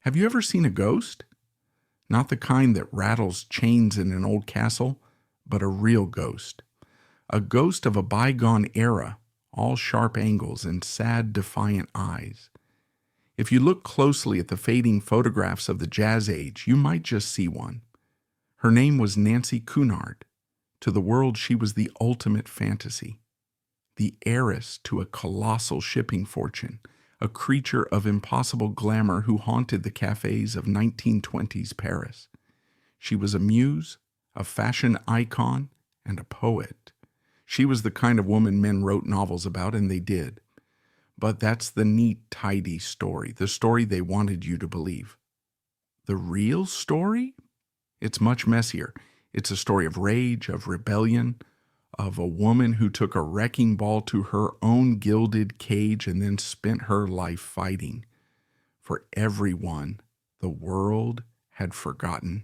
Have you ever seen a ghost? Not the kind that rattles chains in an old castle, but a real ghost. A ghost of a bygone era, all sharp angles and sad, defiant eyes. If you look closely at the fading photographs of the Jazz Age, you might just see one. Her name was Nancy Cunard. To the world, she was the ultimate fantasy. The heiress to a colossal shipping fortune, a creature of impossible glamour who haunted the cafes of 1920s Paris. She was a muse, a fashion icon, and a poet. She was the kind of woman men wrote novels about, and they did. But that's the neat, tidy story, the story they wanted you to believe. The real story? It's much messier. It's a story of rage, of rebellion, of a woman who took a wrecking ball to her own gilded cage and then spent her life fighting for everyone the world had forgotten.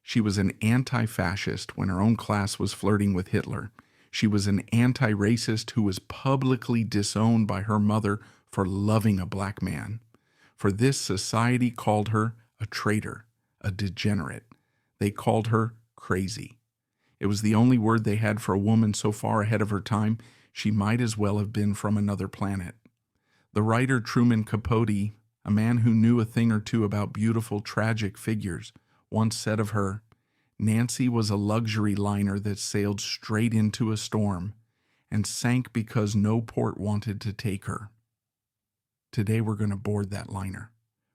She was an anti-fascist when her own class was flirting with Hitler. She was an anti-racist who was publicly disowned by her mother for loving a black man. For this, society called her a traitor, a degenerate. They called her crazy. It was the only word they had for a woman so far ahead of her time, she might as well have been from another planet. The writer Truman Capote, a man who knew a thing or two about beautiful, tragic figures, once said of her, "Nancy was a luxury liner that sailed straight into a storm and sank because no port wanted to take her." Today we're going to board that liner.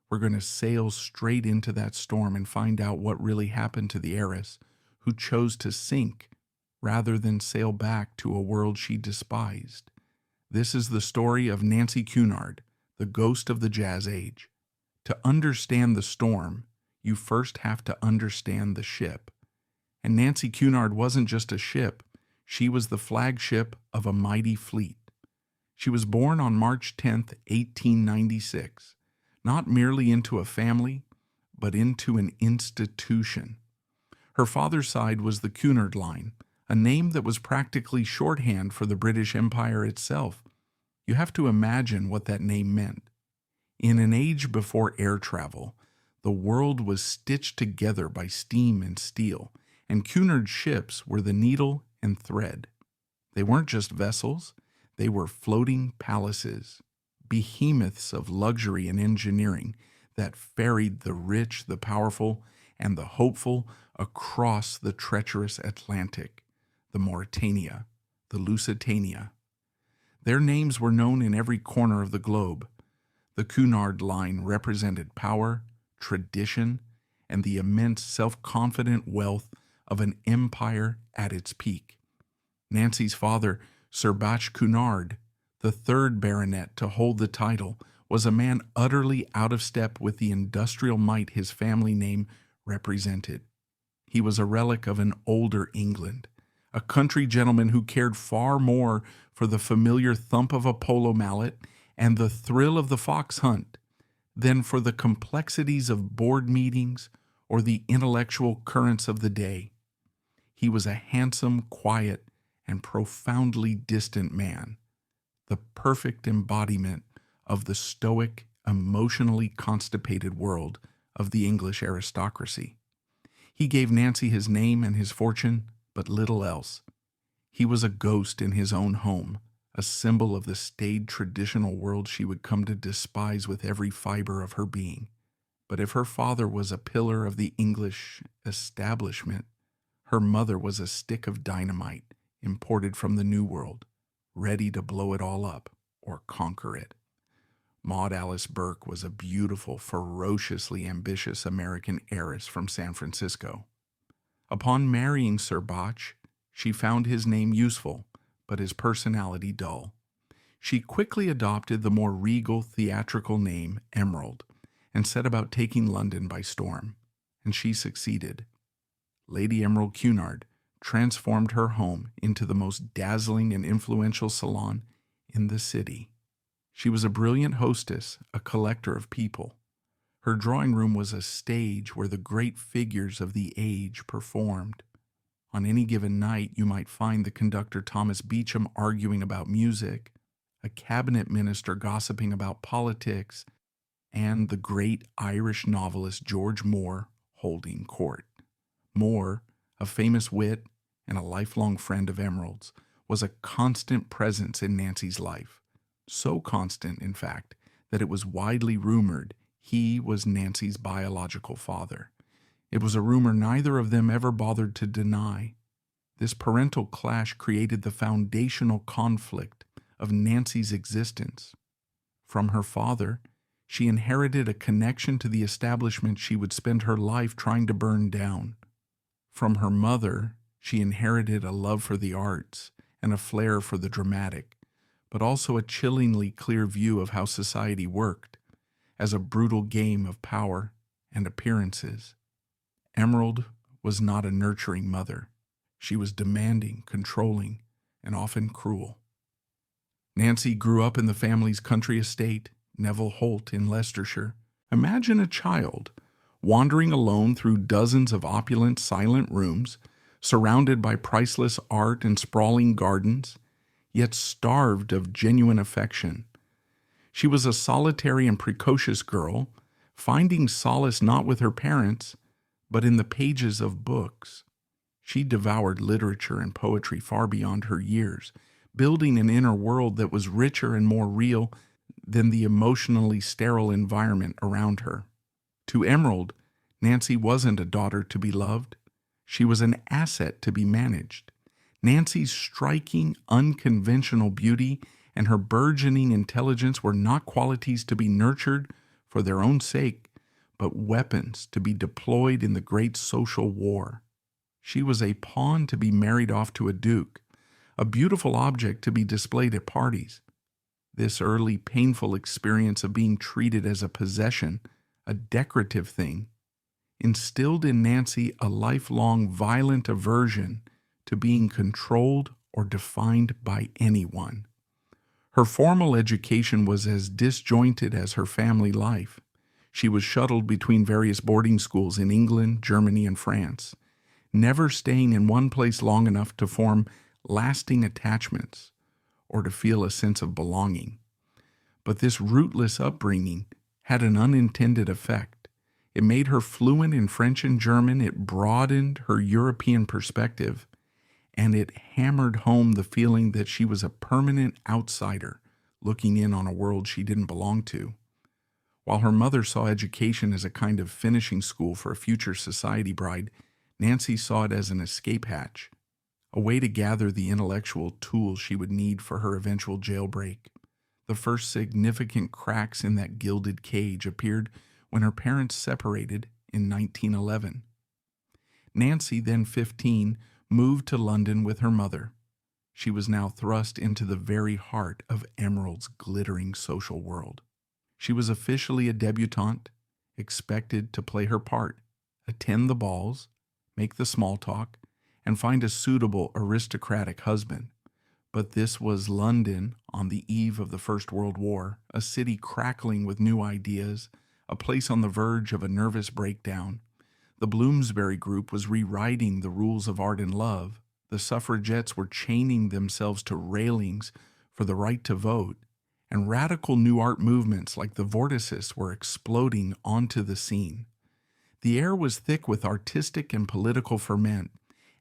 We're going to sail straight into that storm and find out what really happened to the heiress who chose to sink rather than sail back to a world she despised. This is the story of Nancy Cunard, the ghost of the Jazz Age. To understand the storm, you first have to understand the ship. And Nancy Cunard wasn't just a ship, she was the flagship of a mighty fleet. She was born on March 10th, 1896, not merely into a family, but into an institution. Her father's side was the Cunard line, a name that was practically shorthand for the British Empire itself. You have to imagine what that name meant. In an age before air travel, the world was stitched together by steam and steel, and Cunard ships were the needle and thread. They weren't just vessels, they were floating palaces, behemoths of luxury and engineering that ferried the rich, the powerful, and the hopeful across the treacherous Atlantic, the Mauretania, the Lusitania. Their names were known in every corner of the globe. The Cunard line represented power, tradition, and the immense self-confident wealth of an empire at its peak. Nancy's father, Sir Bach Cunard, the third baronet to hold the title, was a man utterly out of step with the industrial might his family name represented. He was a relic of an older England, a country gentleman who cared far more for the familiar thump of a polo mallet and the thrill of the fox hunt than for the complexities of board meetings or the intellectual currents of the day. He was a handsome, quiet, and profoundly distant man, the perfect embodiment of the stoic, emotionally constipated world of the English aristocracy. He gave Nancy his name and his fortune, but little else. He was a ghost in his own home, a symbol of the staid traditional world she would come to despise with every fiber of her being. But if her father was a pillar of the English establishment, her mother was a stick of dynamite imported from the New World, ready to blow it all up or conquer it. Maud Alice Burke was a beautiful, ferociously ambitious American heiress from San Francisco. Upon marrying Sir Bach, she found his name useful, but his personality dull. She quickly adopted the more regal, theatrical name Emerald and set about taking London by storm, and she succeeded. Lady Emerald Cunard transformed her home into the most dazzling and influential salon in the city. She was a brilliant hostess, a collector of people. Her drawing room was a stage where the great figures of the age performed. On any given night, you might find the conductor Thomas Beecham arguing about music, a cabinet minister gossiping about politics, and the great Irish novelist George Moore holding court. Moore, a famous wit and a lifelong friend of Emerald's, was a constant presence in Nancy's life. So constant, in fact, that it was widely rumored he was Nancy's biological father. It was a rumor neither of them ever bothered to deny. This parental clash created the foundational conflict of Nancy's existence. From her father, she inherited a connection to the establishment she would spend her life trying to burn down. From her mother, she inherited a love for the arts and a flair for the dramatic, but also a chillingly clear view of how society worked, as a brutal game of power and appearances. Emerald was not a nurturing mother. She was demanding, controlling, and often cruel. Nancy grew up in the family's country estate, Neville Holt in Leicestershire. Imagine a child wandering alone through dozens of opulent, silent rooms, surrounded by priceless art and sprawling gardens, yet starved of genuine affection. She was a solitary and precocious girl, finding solace not with her parents, but in the pages of books. She devoured literature and poetry far beyond her years, building an inner world that was richer and more real than the emotionally sterile environment around her. To Emerald, Nancy wasn't a daughter to be loved. She was an asset to be managed. Nancy's striking, unconventional beauty and her burgeoning intelligence were not qualities to be nurtured for their own sake, but weapons to be deployed in the great social war. She was a pawn to be married off to a duke, a beautiful object to be displayed at parties. This early, painful experience of being treated as a possession, a decorative thing, instilled in Nancy a lifelong violent aversion to being controlled or defined by anyone. Her formal education was as disjointed as her family life. She was shuttled between various boarding schools in England, Germany, and France, never staying in one place long enough to form lasting attachments or to feel a sense of belonging. But this rootless upbringing had an unintended effect. It made her fluent in French and German, it broadened her European perspective, and it hammered home the feeling that she was a permanent outsider looking in on a world she didn't belong to. While her mother saw education as a kind of finishing school for a future society bride, Nancy saw it as an escape hatch, a way to gather the intellectual tools she would need for her eventual jailbreak. The first significant cracks in that gilded cage appeared when her parents separated in 1911. Nancy, then 15, moved to London with her mother. She was now thrust into the very heart of Emerald's glittering social world. She was officially a debutante, expected to play her part, attend the balls, make the small talk, and find a suitable aristocratic husband. But this was London on the eve of the First World War, a city crackling with new ideas, a place on the verge of a nervous breakdown. The Bloomsbury Group was rewriting the rules of art and love. The suffragettes were chaining themselves to railings for the right to vote, and radical new art movements like the Vorticists were exploding onto the scene. The air was thick with artistic and political ferment,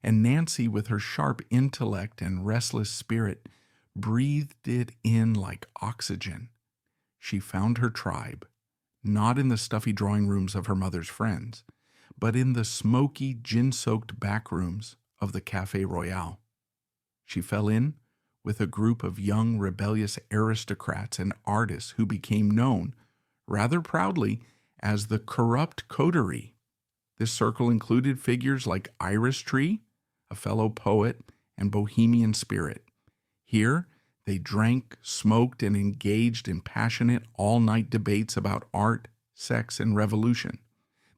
and Nancy, with her sharp intellect and restless spirit, breathed it in like oxygen. She found her tribe, not in the stuffy drawing rooms of her mother's friends, but in the smoky, gin-soaked back rooms of the Café Royal. She fell in with a group of young, rebellious aristocrats and artists who became known, rather proudly, as the corrupt coterie. This circle included figures like Iris Tree, a fellow poet, and Bohemian spirit. Here, they drank, smoked, and engaged in passionate all-night debates about art, sex, and revolution.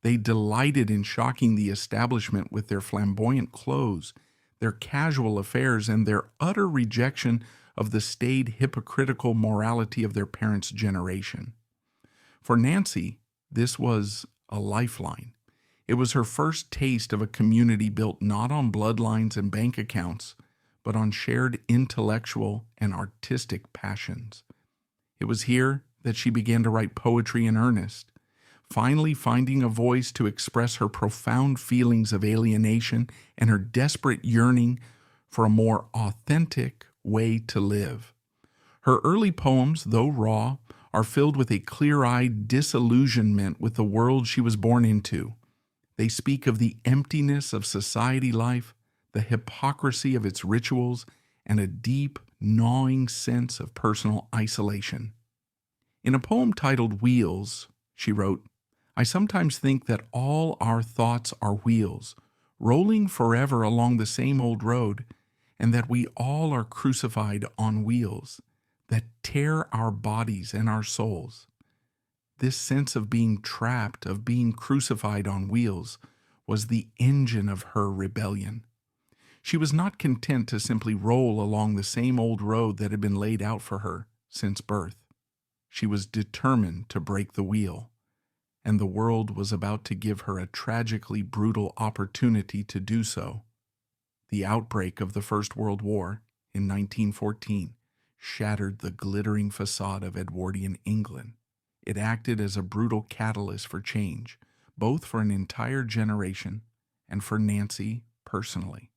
They delighted in shocking the establishment with their flamboyant clothes, their casual affairs, and their utter rejection of the staid, hypocritical morality of their parents' generation. For Nancy, this was a lifeline. It was her first taste of a community built not on bloodlines and bank accounts, but on shared intellectual and artistic passions. It was here that she began to write poetry in earnest, finally finding a voice to express her profound feelings of alienation and her desperate yearning for a more authentic way to live. Her early poems, though raw, are filled with a clear-eyed disillusionment with the world she was born into. They speak of the emptiness of society life, the hypocrisy of its rituals, and a deep, gnawing sense of personal isolation. In a poem titled Wheels, she wrote, "I sometimes think that all our thoughts are wheels, rolling forever along the same old road, and that we all are crucified on wheels that tear our bodies and our souls." This sense of being trapped, of being crucified on wheels, was the engine of her rebellion. She was not content to simply roll along the same old road that had been laid out for her since birth. She was determined to break the wheel, and the world was about to give her a tragically brutal opportunity to do so. The outbreak of the First World War in 1914 shattered the glittering facade of Edwardian England. It acted as a brutal catalyst for change, both for an entire generation and for Nancy personally.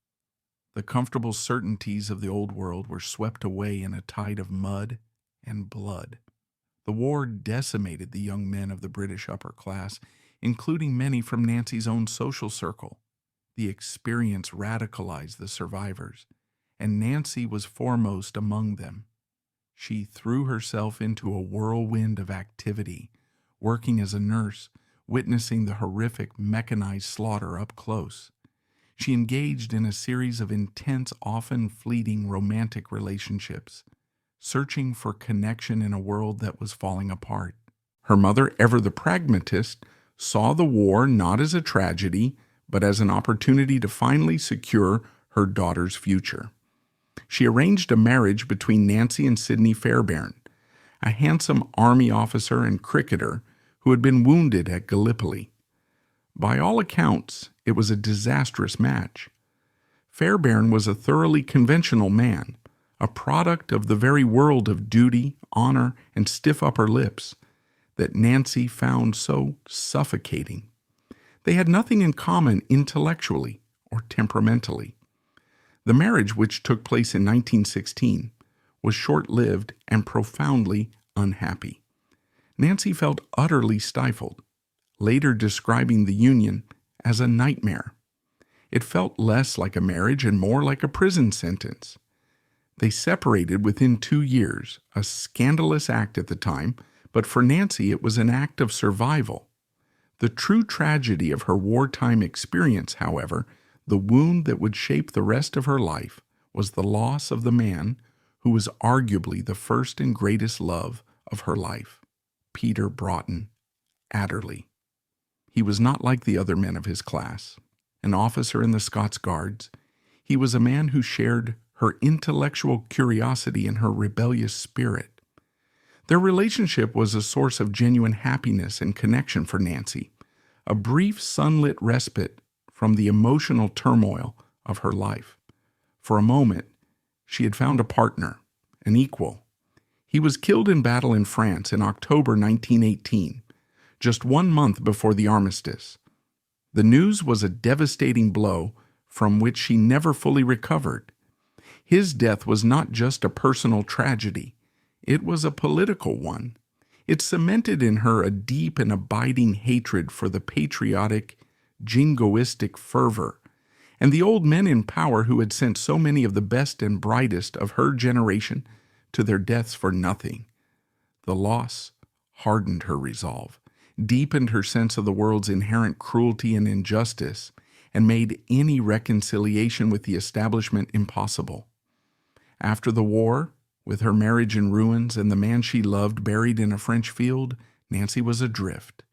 The comfortable certainties of the old world were swept away in a tide of mud and blood. The war decimated the young men of the British upper class, including many from Nancy's own social circle. The experience radicalized the survivors, and Nancy was foremost among them. She threw herself into a whirlwind of activity, working as a nurse, witnessing the horrific mechanized slaughter up close. She engaged in a series of intense, often fleeting romantic relationships, searching for connection in a world that was falling apart. Her mother, ever the pragmatist, saw the war not as a tragedy, but as an opportunity to finally secure her daughter's future. She arranged a marriage between Nancy and Sidney Fairbairn, a handsome army officer and cricketer who had been wounded at Gallipoli. By all accounts, it was a disastrous match. Fairbairn was a thoroughly conventional man, a product of the very world of duty, honor, and stiff upper lips that Nancy found so suffocating. They had nothing in common intellectually or temperamentally. The marriage, which took place in 1916, was short-lived and profoundly unhappy. Nancy felt utterly stifled, later describing the union as a nightmare. It felt less like a marriage and more like a prison sentence. They separated within 2 years, a scandalous act at the time, but for Nancy it was an act of survival. The true tragedy of her wartime experience, however, the wound that would shape the rest of her life, was the loss of the man who was arguably the first and greatest love of her life, Peter Broughton Adderley. He was not like the other men of his class. An officer in the Scots Guards, he was a man who shared her intellectual curiosity and her rebellious spirit. Their relationship was a source of genuine happiness and connection for Nancy, a brief sunlit respite from the emotional turmoil of her life. For a moment, she had found a partner, an equal. He was killed in battle in France in October 1918, just 1 month before the armistice. The news was a devastating blow from which she never fully recovered. His death was not just a personal tragedy, it was a political one. It cemented in her a deep and abiding hatred for the patriotic, jingoistic fervor, and the old men in power who had sent so many of the best and brightest of her generation to their deaths for nothing. The loss hardened her resolve, deepened her sense of the world's inherent cruelty and injustice, and made any reconciliation with the establishment impossible. After the war, with her marriage in ruins and the man she loved buried in a French field, Nancy was adrift.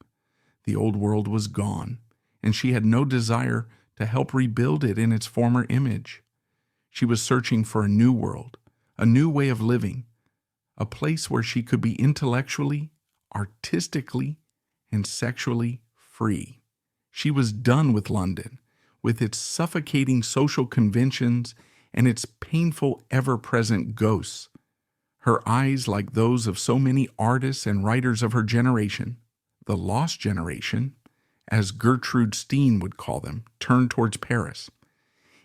The old world was gone, and she had no desire to help rebuild it in its former image. She was searching for a new world, a new way of living, a place where she could be intellectually, artistically, and sexually free. She was done with London, with its suffocating social conventions and its painful, ever-present ghosts. Her eyes, like those of so many artists and writers of her generation, the lost generation, as Gertrude Stein would call them, turned towards Paris.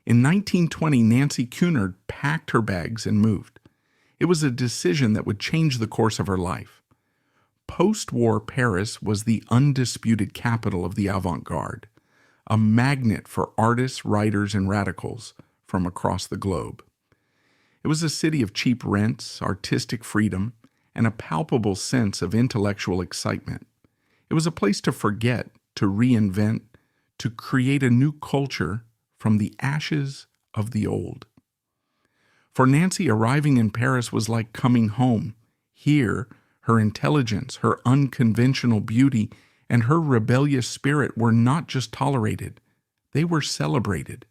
In 1920, Nancy Cunard packed her bags and moved. It was a decision that would change the course of her life. Post-war Paris was the undisputed capital of the avant-garde, a magnet for artists, writers, and radicals from across the globe. It was a city of cheap rents, artistic freedom, and a palpable sense of intellectual excitement. It was a place to forget, to reinvent, to create a new culture from the ashes of the old. For Nancy, arriving in Paris was like coming home. Here, her intelligence, her unconventional beauty, and her rebellious spirit were not just tolerated, they were celebrated.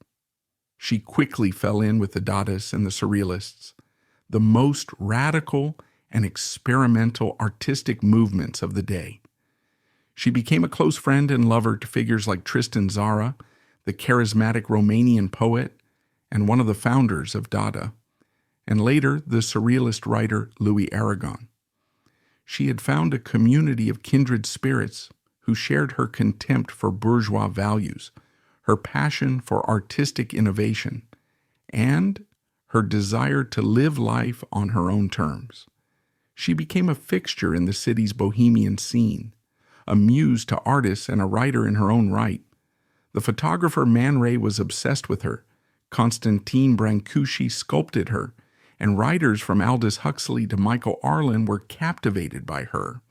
She quickly fell in with the Dadists and the Surrealists, the most radical and experimental artistic movements of the day. She became a close friend and lover to figures like Tristan Tzara, the charismatic Romanian poet and one of the founders of Dada, and later the Surrealist writer Louis Aragon. She had found a community of kindred spirits who shared her contempt for bourgeois values, her passion for artistic innovation, and her desire to live life on her own terms. She became a fixture in the city's Bohemian scene, a muse to artists and a writer in her own right. The photographer Man Ray was obsessed with her, Constantine Brancusi sculpted her, and writers from Aldous Huxley to Michael Arlen were captivated by her.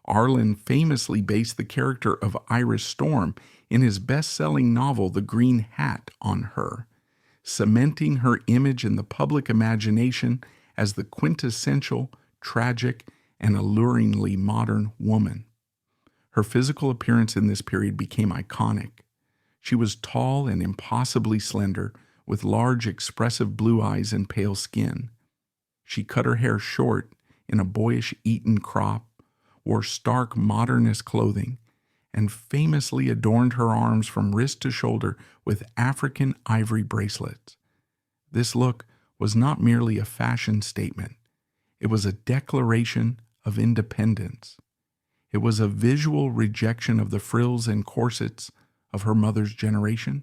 Arlen famously based the character of Iris Storm in his best-selling novel The Green Hat on her, cementing her image in the public imagination as the quintessential, tragic, and alluringly modern woman. Her physical appearance in this period became iconic. She was tall and impossibly slender, with large, expressive blue eyes and pale skin. She cut her hair short in a boyish Eton crop, wore stark modernist clothing, and famously adorned her arms from wrist to shoulder with African ivory bracelets. This look was not merely a fashion statement. It was a declaration of independence. It was a visual rejection of the frills and corsets of her mother's generation,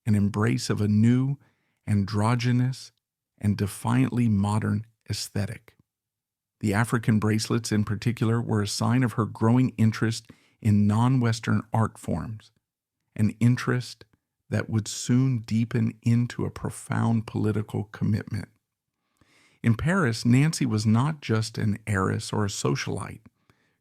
an embrace of a new, androgynous, and defiantly modern aesthetic. The African bracelets in particular were a sign of her growing interest in non-Western art forms, an interest that would soon deepen into a profound political commitment. In Paris, Nancy was not just an heiress or a socialite.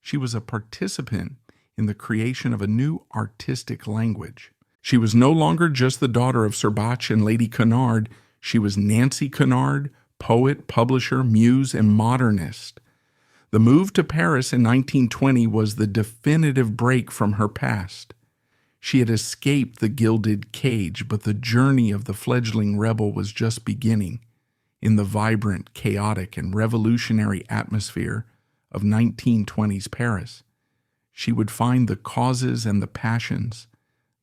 She was a participant in the creation of a new artistic language. She was no longer just the daughter of Sir Bach and Lady Cunard. She was Nancy Cunard, poet, publisher, muse, and modernist. The move to Paris in 1920 was the definitive break from her past. She had escaped the gilded cage, but the journey of the fledgling rebel was just beginning. In the vibrant, chaotic, and revolutionary atmosphere of 1920s Paris, she would find the causes and the passions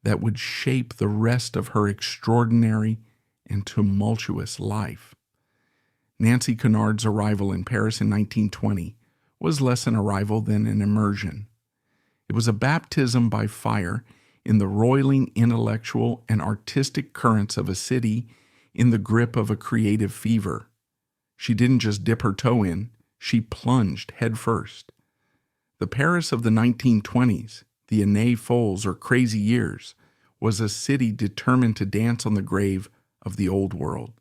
that would shape the rest of her extraordinary and tumultuous life. Nancy Cunard's arrival in Paris in 1920 was less an arrival than an immersion. It was a baptism by fire in the roiling intellectual and artistic currents of a city in the grip of a creative fever. She didn't just dip her toe in, she plunged headfirst. The Paris of the 1920s, the Années Folles or crazy years, was a city determined to dance on the grave of the old world.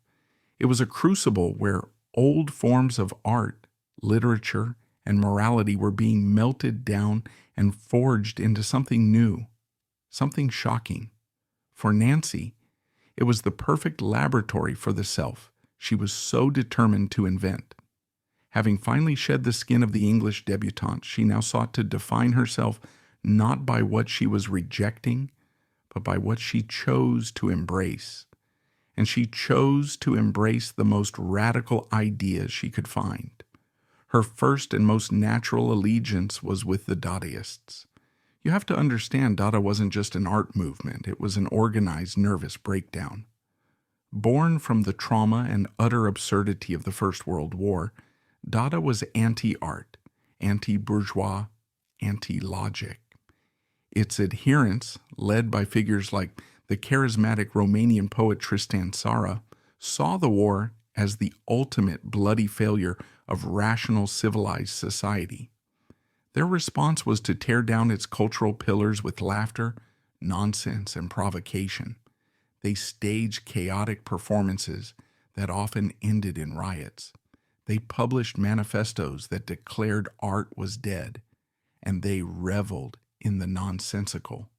It was a crucible where old forms of art, literature, and morality were being melted down and forged into something new, something shocking. For Nancy, it was the perfect laboratory for the self she was so determined to invent. Having finally shed the skin of the English debutante, she now sought to define herself not by what she was rejecting, but by what she chose to embrace. And she chose to embrace the most radical ideas she could find. Her first and most natural allegiance was with the Dadaists. You have to understand, Dada wasn't just an art movement, it was an organized nervous breakdown. Born from the trauma and utter absurdity of the First World War, Dada was anti-art, anti-bourgeois, anti-logic. Its adherents, led by figures like the charismatic Romanian poet Tristan Tzara, saw the war as the ultimate bloody failure of rational civilized society. Their response was to tear down its cultural pillars with laughter, nonsense, and provocation. They staged chaotic performances that often ended in riots. They published manifestos that declared art was dead, and they reveled in the nonsensical.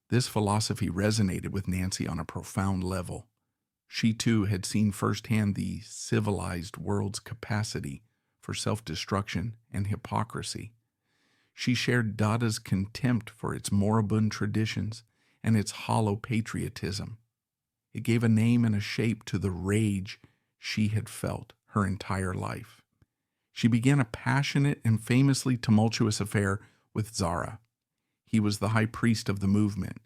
This philosophy resonated with Nancy on a profound level. She too had seen firsthand the civilized world's capacity for self-destruction and hypocrisy. She shared Dada's contempt for its moribund traditions and its hollow patriotism. It gave a name and a shape to the rage she had felt her entire life. She began a passionate and famously tumultuous affair with Tzara. He was the high priest of the movement,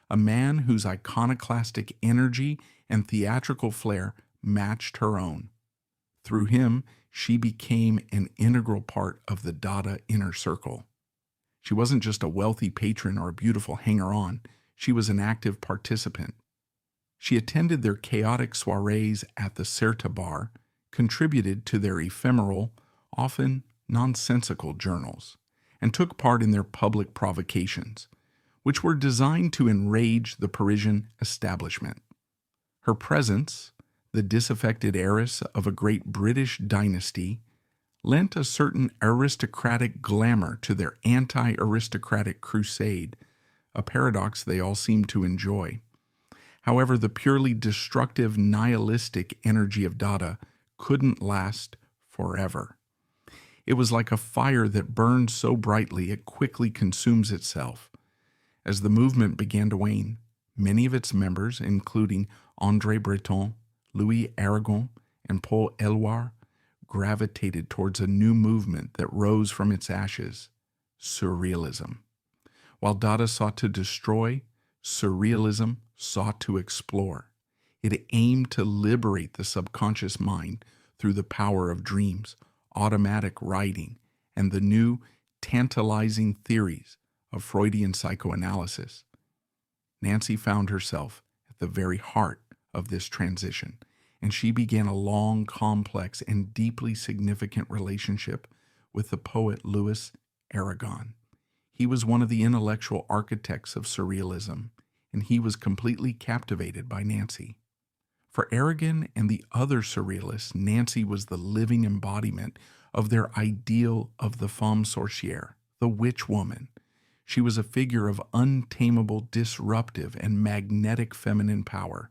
a man whose iconoclastic energy and theatrical flair matched her own. Through him, she became an integral part of the Dada inner circle. She wasn't just a wealthy patron or a beautiful hanger-on, she was an active participant. She attended their chaotic soirees at the Certa bar, contributed to their ephemeral, often nonsensical journals, and took part in their public provocations, which were designed to enrage the Parisian establishment. Her presence, the disaffected heiress of a great British dynasty, lent a certain aristocratic glamour to their anti-aristocratic crusade, a paradox they all seemed to enjoy. However, the purely destructive, nihilistic energy of Dada couldn't last forever. It was like a fire that burns so brightly it quickly consumes itself. As the movement began to wane, many of its members, including André Breton, Louis Aragon, and Paul Eluard, gravitated towards a new movement that rose from its ashes, Surrealism. While Dada sought to destroy, Surrealism sought to explore. It aimed to liberate the subconscious mind through the power of dreams, automatic writing, and the new, tantalizing theories of Freudian psychoanalysis. Nancy found herself at the very heart of this transition, and she began a long, complex, and deeply significant relationship with the poet Louis Aragon. He was one of the intellectual architects of Surrealism, and he was completely captivated by Nancy. For Aragon and the other Surrealists, Nancy was the living embodiment of their ideal of the femme sorcière, the witch woman. She was a figure of untamable, disruptive, and magnetic feminine power,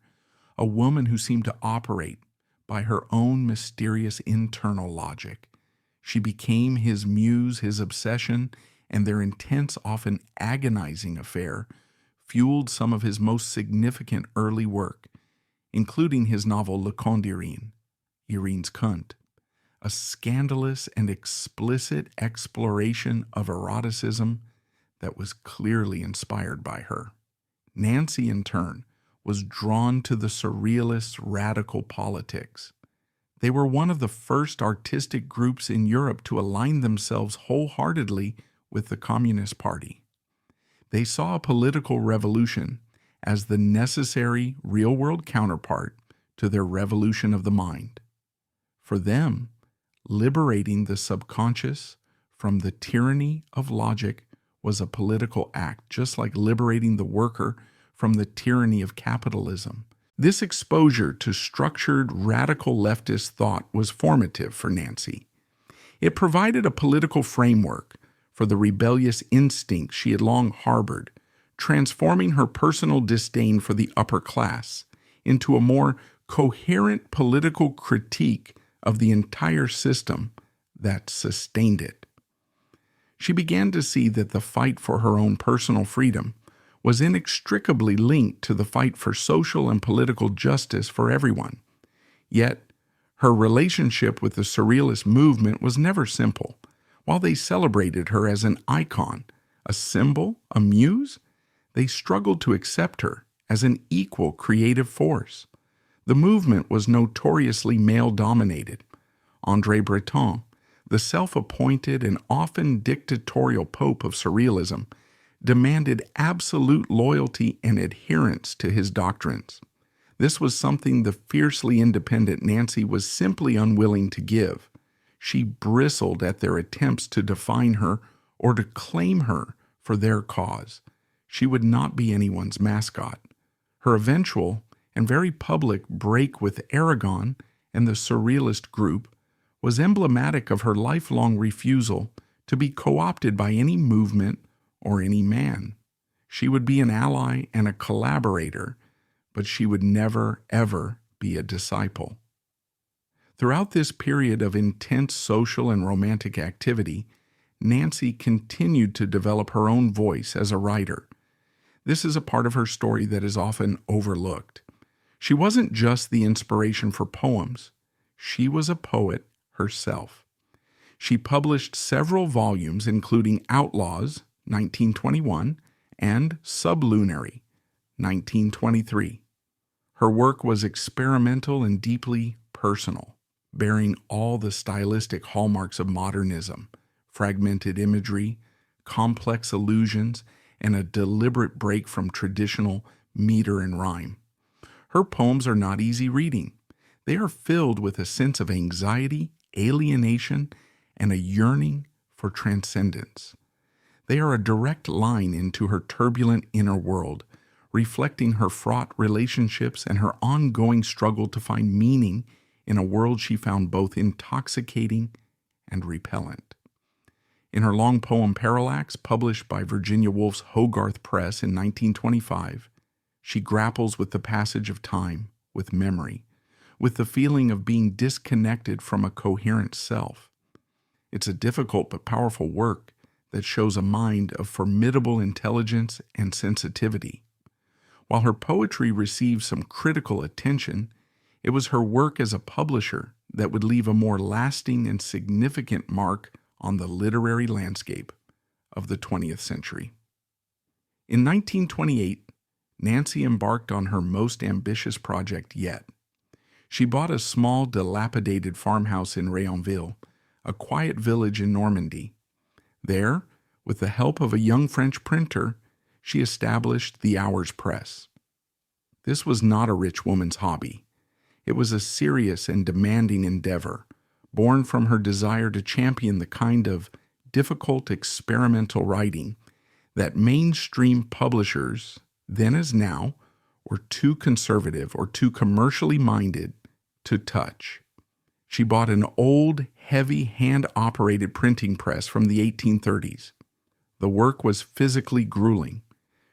a woman who seemed to operate by her own mysterious internal logic. She became his muse, his obsession, and their intense, often agonizing affair fueled some of his most significant early work, including his novel Le Conte d'Irene, Irene's Cunt, a scandalous and explicit exploration of eroticism that was clearly inspired by her. Nancy, in turn, was drawn to the Surrealists' radical politics. They were one of the first artistic groups in Europe to align themselves wholeheartedly with the Communist Party. They saw a political revolution as the necessary real-world counterpart to their revolution of the mind. For them, liberating the subconscious from the tyranny of logic was a political act, just like liberating the worker from the tyranny of capitalism. This exposure to structured, radical leftist thought was formative for Nancy. It provided a political framework for the rebellious instincts she had long harbored, transforming her personal disdain for the upper class into a more coherent political critique of the entire system that sustained it. She began to see that the fight for her own personal freedom was inextricably linked to the fight for social and political justice for everyone. Yet, her relationship with the Surrealist movement was never simple. While they celebrated her as an icon, a symbol, a muse, they struggled to accept her as an equal creative force. The movement was notoriously male-dominated. André Breton, The self-appointed and often dictatorial pope of Surrealism demanded absolute loyalty and adherence to his doctrines. This was something the fiercely independent Nancy was simply unwilling to give. She bristled at their attempts to define her or to claim her for their cause. She would not be anyone's mascot. Her eventual and very public break with Aragon and the Surrealist group was emblematic of her lifelong refusal to be co-opted by any movement or any man. She would be an ally and a collaborator, but she would never, ever be a disciple. Throughout this period of intense social and romantic activity, Nancy continued to develop her own voice as a writer. This is a part of her story that is often overlooked. She wasn't just the inspiration for poems. She was a poet herself. She published several volumes, including Outlaws, 1921, and Sublunary, 1923. Her work was experimental and deeply personal, bearing all the stylistic hallmarks of modernism: fragmented imagery, complex allusions, and a deliberate break from traditional meter and rhyme. Her poems are not easy reading. They are filled with a sense of anxiety, alienation, and a yearning for transcendence. They are a direct line into her turbulent inner world, reflecting her fraught relationships and her ongoing struggle to find meaning in a world she found both intoxicating and repellent. In her long poem Parallax, published by Virginia Woolf's Hogarth Press in 1925, she grapples with the passage of time, with memory, with the feeling of being disconnected from a coherent self. It's a difficult but powerful work that shows a mind of formidable intelligence and sensitivity. While her poetry received some critical attention, it was her work as a publisher that would leave a more lasting and significant mark on the literary landscape of the 20th century. In 1928, Nancy embarked on her most ambitious project yet. She bought a small, dilapidated farmhouse in Rayonville, a quiet village in Normandy. There, with the help of a young French printer, she established the Hours Press. This was not a rich woman's hobby. It was a serious and demanding endeavor, born from her desire to champion the kind of difficult experimental writing that mainstream publishers, then as now, were too conservative or too commercially minded to touch. She bought an old, heavy, hand-operated printing press from the 1830s. The work was physically grueling.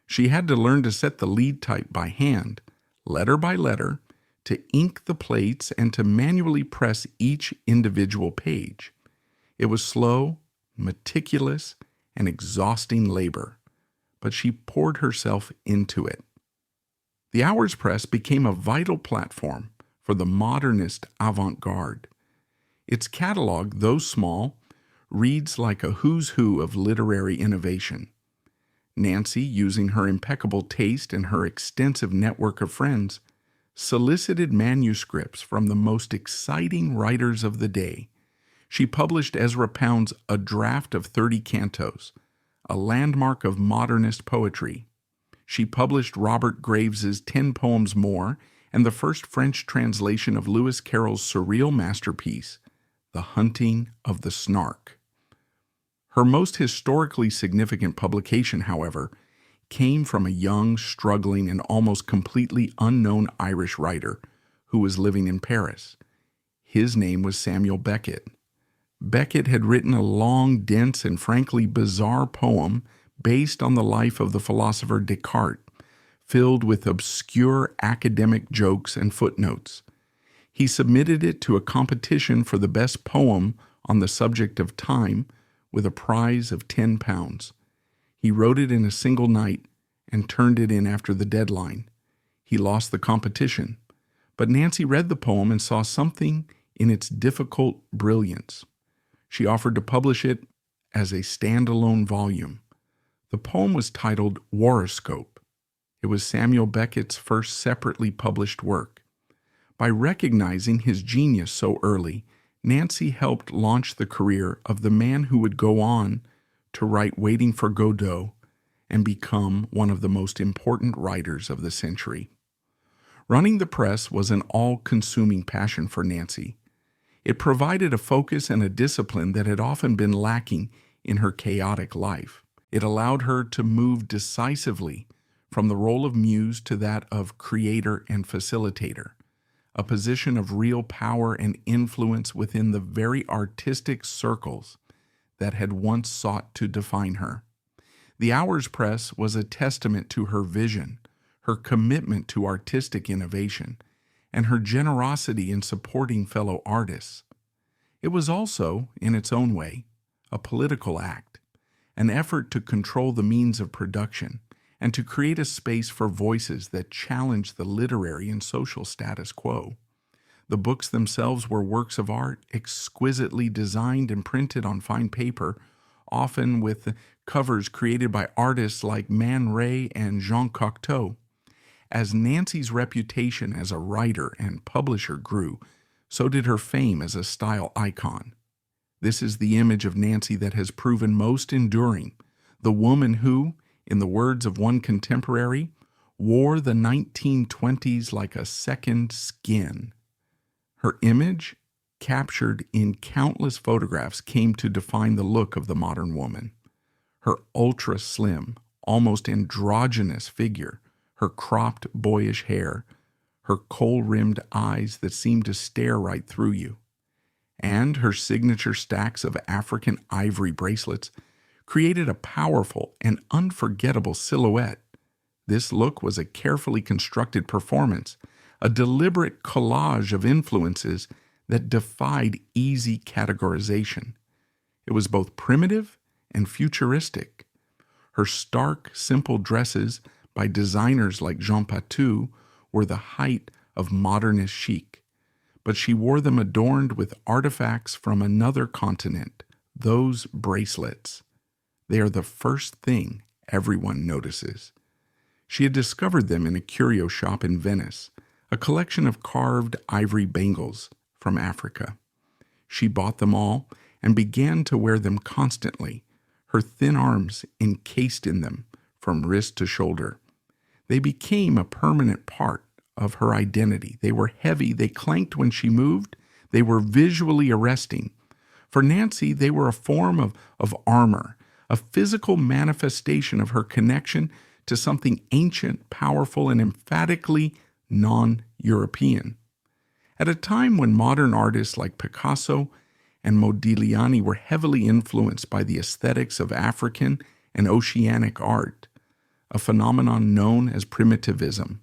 She had to learn to set the lead type by hand, letter by letter, to ink the plates and to manually press each individual page. It was slow, meticulous, and exhausting labor, but she poured herself into it. The Hours Press became a vital platform for the modernist avant-garde. Its catalog, though small, reads like a who's who of literary innovation. Nancy, using her impeccable taste and her extensive network of friends, solicited manuscripts from the most exciting writers of the day. She published Ezra Pound's A Draft of 30 Cantos, a landmark of modernist poetry. She published Robert Graves's 10 Poems More and the first French translation of Lewis Carroll's surreal masterpiece, The Hunting of the Snark. Her most historically significant publication, however, came from a young, struggling, and almost completely unknown Irish writer who was living in Paris. His name was Samuel Beckett. Beckett had written a long, dense, and frankly bizarre poem based on the life of the philosopher Descartes, filled with obscure academic jokes and footnotes. He submitted it to a competition for the best poem on the subject of time with a prize of £10. He wrote it in a single night and turned it in after the deadline. He lost the competition, but Nancy read the poem and saw something in its difficult brilliance. She offered to publish it as a standalone volume. The poem was titled Horoscope. It was Samuel Beckett's first separately published work. By recognizing his genius so early, Nancy helped launch the career of the man who would go on to write Waiting for Godot and become one of the most important writers of the century. Running the press was an all-consuming passion for Nancy. It provided a focus and a discipline that had often been lacking in her chaotic life. It allowed her to move decisively from the role of muse to that of creator and facilitator, a position of real power and influence within the very artistic circles that had once sought to define her. The Hours Press was a testament to her vision, her commitment to artistic innovation, and her generosity in supporting fellow artists. It was also, in its own way, a political act, an effort to control the means of production and to create a space for voices that challenged the literary and social status quo. The books themselves were works of art, exquisitely designed and printed on fine paper, often with covers created by artists like Man Ray and Jean Cocteau. As Nancy's reputation as a writer and publisher grew, so did her fame as a style icon. This is the image of Nancy that has proven most enduring, the woman who, in the words of one contemporary, wore the 1920s like a second skin. Her image, captured in countless photographs, came to define the look of the modern woman. Her ultra-slim, almost androgynous figure, her cropped, boyish hair, her kohl-rimmed eyes that seemed to stare right through you, and her signature stacks of African ivory bracelets created a powerful and unforgettable silhouette. This look was a carefully constructed performance, a deliberate collage of influences that defied easy categorization. It was both primitive and futuristic. Her stark, simple dresses by designers like Jean Patou were the height of modernist chic, but she wore them adorned with artifacts from another continent, those bracelets. They are the first thing everyone notices. She had discovered them in a curio shop in Venice, a collection of carved ivory bangles from Africa. She bought them all and began to wear them constantly, her thin arms encased in them from wrist to shoulder. They became a permanent part of her identity. They were heavy, they clanked when she moved, they were visually arresting. For Nancy, they were a form of armor, a physical manifestation of her connection to something ancient, powerful, and emphatically non-European. At a time when modern artists like Picasso and Modigliani were heavily influenced by the aesthetics of African and oceanic art, a phenomenon known as primitivism,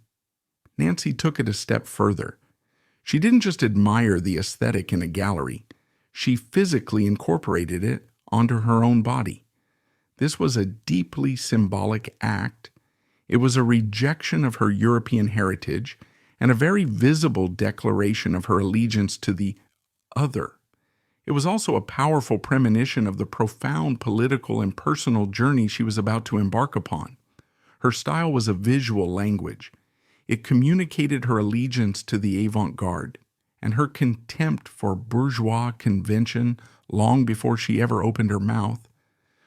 Nancy took it a step further. She didn't just admire the aesthetic in a gallery, she physically incorporated it onto her own body. This was a deeply symbolic act. It was a rejection of her European heritage and a very visible declaration of her allegiance to the other. It was also a powerful premonition of the profound political and personal journey she was about to embark upon. Her style was a visual language. It communicated her allegiance to the avant-garde and her contempt for bourgeois convention long before she ever opened her mouth.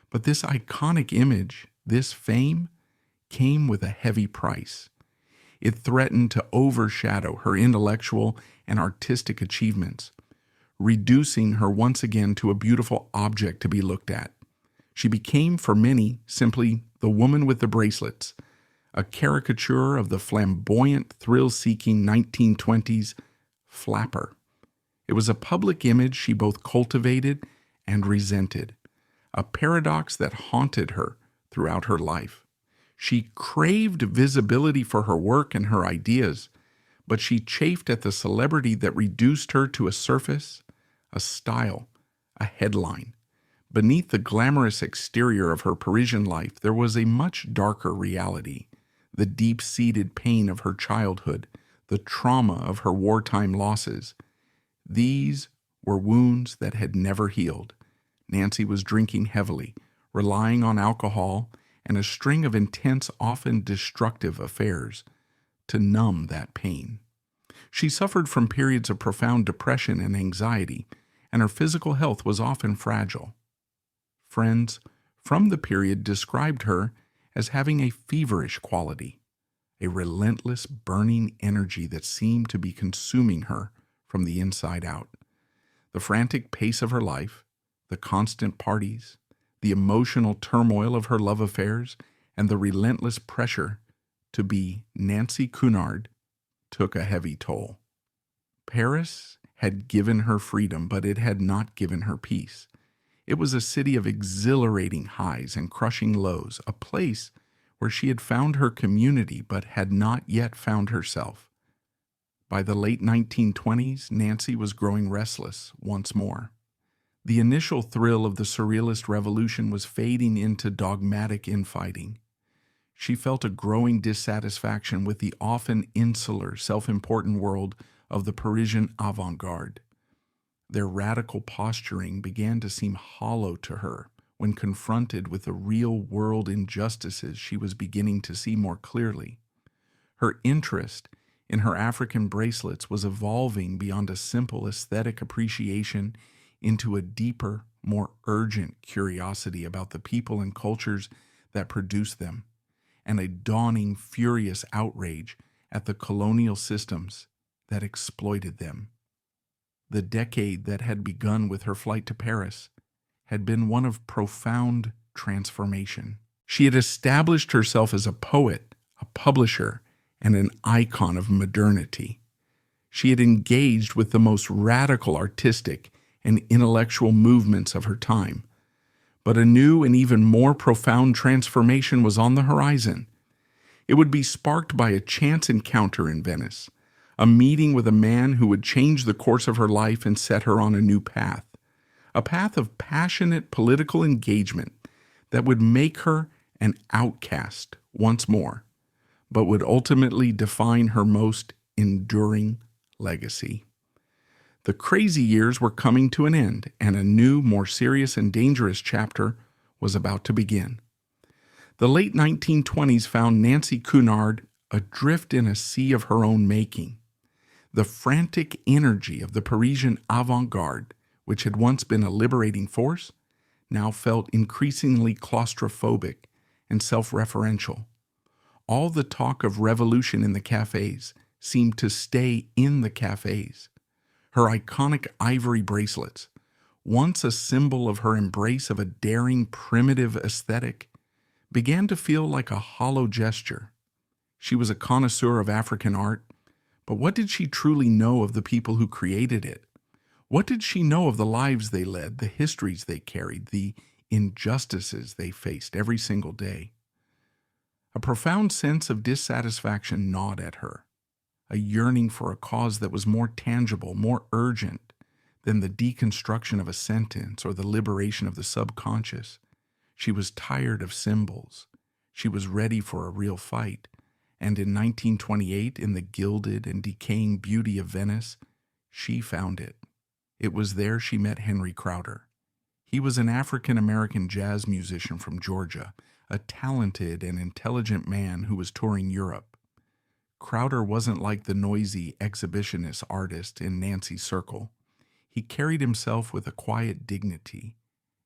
But this iconic image, this fame, came with a heavy price. It threatened to overshadow her intellectual and artistic achievements, reducing her once again to a beautiful object to be looked at. She became, for many, simply the woman with the bracelets, a caricature of the flamboyant, thrill-seeking 1920s flapper. It was a public image she both cultivated and resented, a paradox that haunted her throughout her life. She craved visibility for her work and her ideas, but she chafed at the celebrity that reduced her to a surface, a style, a headline. Beneath the glamorous exterior of her Parisian life, there was a much darker reality, the deep-seated pain of her childhood, the trauma of her wartime losses. These were wounds that had never healed. Nancy was drinking heavily, relying on alcohol and a string of intense, often destructive affairs to numb that pain. She suffered from periods of profound depression and anxiety, and her physical health was often fragile. Friends from the period described her as having a feverish quality, a relentless, burning energy that seemed to be consuming her from the inside out. The frantic pace of her life, the constant parties, the emotional turmoil of her love affairs, and the relentless pressure to be Nancy Cunard took a heavy toll. Paris had given her freedom, but it had not given her peace. It was a city of exhilarating highs and crushing lows, a place where she had found her community but had not yet found herself. By the late 1920s, Nancy was growing restless once more. The initial thrill of the Surrealist revolution was fading into dogmatic infighting. She felt a growing dissatisfaction with the often insular, self-important world of the Parisian avant-garde. Their radical posturing began to seem hollow to her when confronted with the real-world injustices she was beginning to see more clearly. Her interest in her African bracelets was evolving beyond a simple aesthetic appreciation into a deeper, more urgent curiosity about the people and cultures that produced them, and a dawning, furious outrage at the colonial systems that exploited them. The decade that had begun with her flight to Paris had been one of profound transformation. She had established herself as a poet, a publisher, and an icon of modernity. She had engaged with the most radical artistic and intellectual movements of her time. But a new and even more profound transformation was on the horizon. It would be sparked by a chance encounter in Venice, a meeting with a man who would change the course of her life and set her on a new path, a path of passionate political engagement that would make her an outcast once more, but would ultimately define her most enduring legacy. The crazy years were coming to an end, and a new, more serious and dangerous chapter was about to begin. The late 1920s found Nancy Cunard adrift in a sea of her own making. The frantic energy of the Parisian avant-garde, which had once been a liberating force, now felt increasingly claustrophobic and self-referential. All the talk of revolution in the cafes seemed to stay in the cafes. Her iconic ivory bracelets, once a symbol of her embrace of a daring, primitive aesthetic, began to feel like a hollow gesture. She was a connoisseur of African art, but what did she truly know of the people who created it? What did she know of the lives they led, the histories they carried, the injustices they faced every single day? A profound sense of dissatisfaction gnawed at her, a yearning for a cause that was more tangible, more urgent than the deconstruction of a sentence or the liberation of the subconscious. She was tired of symbols. She was ready for a real fight. And in 1928, in the gilded and decaying beauty of Venice, she found it. It was there she met Henry Crowder. He was an African-American jazz musician from Georgia, a talented and intelligent man who was touring Europe. Crowder wasn't like the noisy exhibitionist artist in Nancy's circle. He carried himself with a quiet dignity,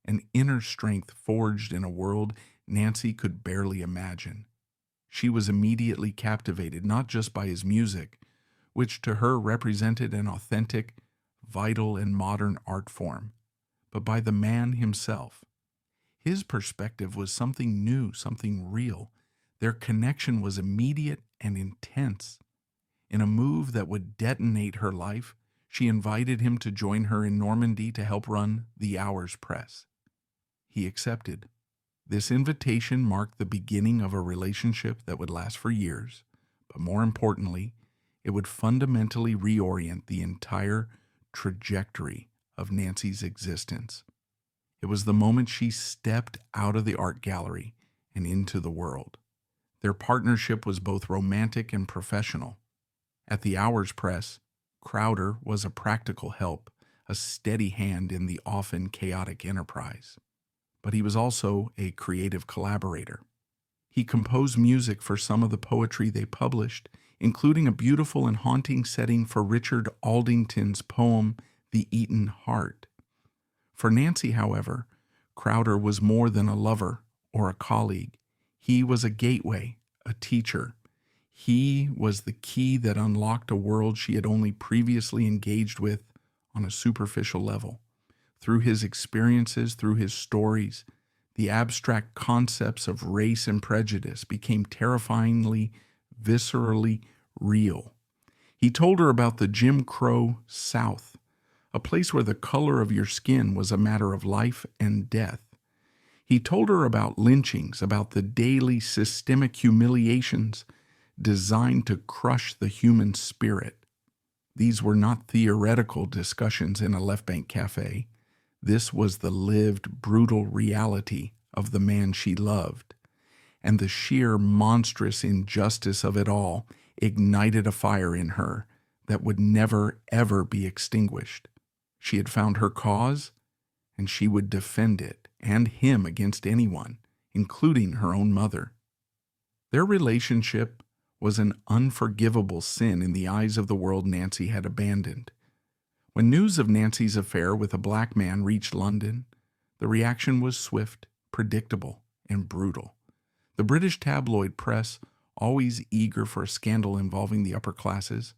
an inner strength forged in a world Nancy could barely imagine. She was immediately captivated not just by his music, which to her represented an authentic, vital, and modern art form, but by the man himself. His perspective was something new, something real. Their connection was immediate and intense. In a move that would detonate her life, she invited him to join her in Normandy to help run the Hours Press. He accepted. This invitation marked the beginning of a relationship that would last for years, but more importantly, it would fundamentally reorient the entire trajectory of Nancy's existence. It was the moment she stepped out of the art gallery and into the world. Their partnership was both romantic and professional. At the Hours Press, Crowder was a practical help, a steady hand in the often chaotic enterprise. But he was also a creative collaborator. He composed music for some of the poetry they published, including a beautiful and haunting setting for Richard Aldington's poem, The Eaten Heart. For Nancy, however, Crowder was more than a lover or a colleague. He was a gateway, a teacher. He was the key that unlocked a world she had only previously engaged with on a superficial level. Through his experiences, through his stories, the abstract concepts of race and prejudice became terrifyingly, viscerally real. He told her about the Jim Crow South, a place where the color of your skin was a matter of life and death. He told her about lynchings, about the daily systemic humiliations designed to crush the human spirit. These were not theoretical discussions in a left bank cafe. This was the lived, brutal reality of the man she loved. And the sheer monstrous injustice of it all ignited a fire in her that would never, ever be extinguished. She had found her cause, and she would defend it and him against anyone, including her own mother. Their relationship was an unforgivable sin in the eyes of the world Nancy had abandoned. When news of Nancy's affair with a black man reached London, the reaction was swift, predictable, and brutal. The British tabloid press, always eager for a scandal involving the upper classes,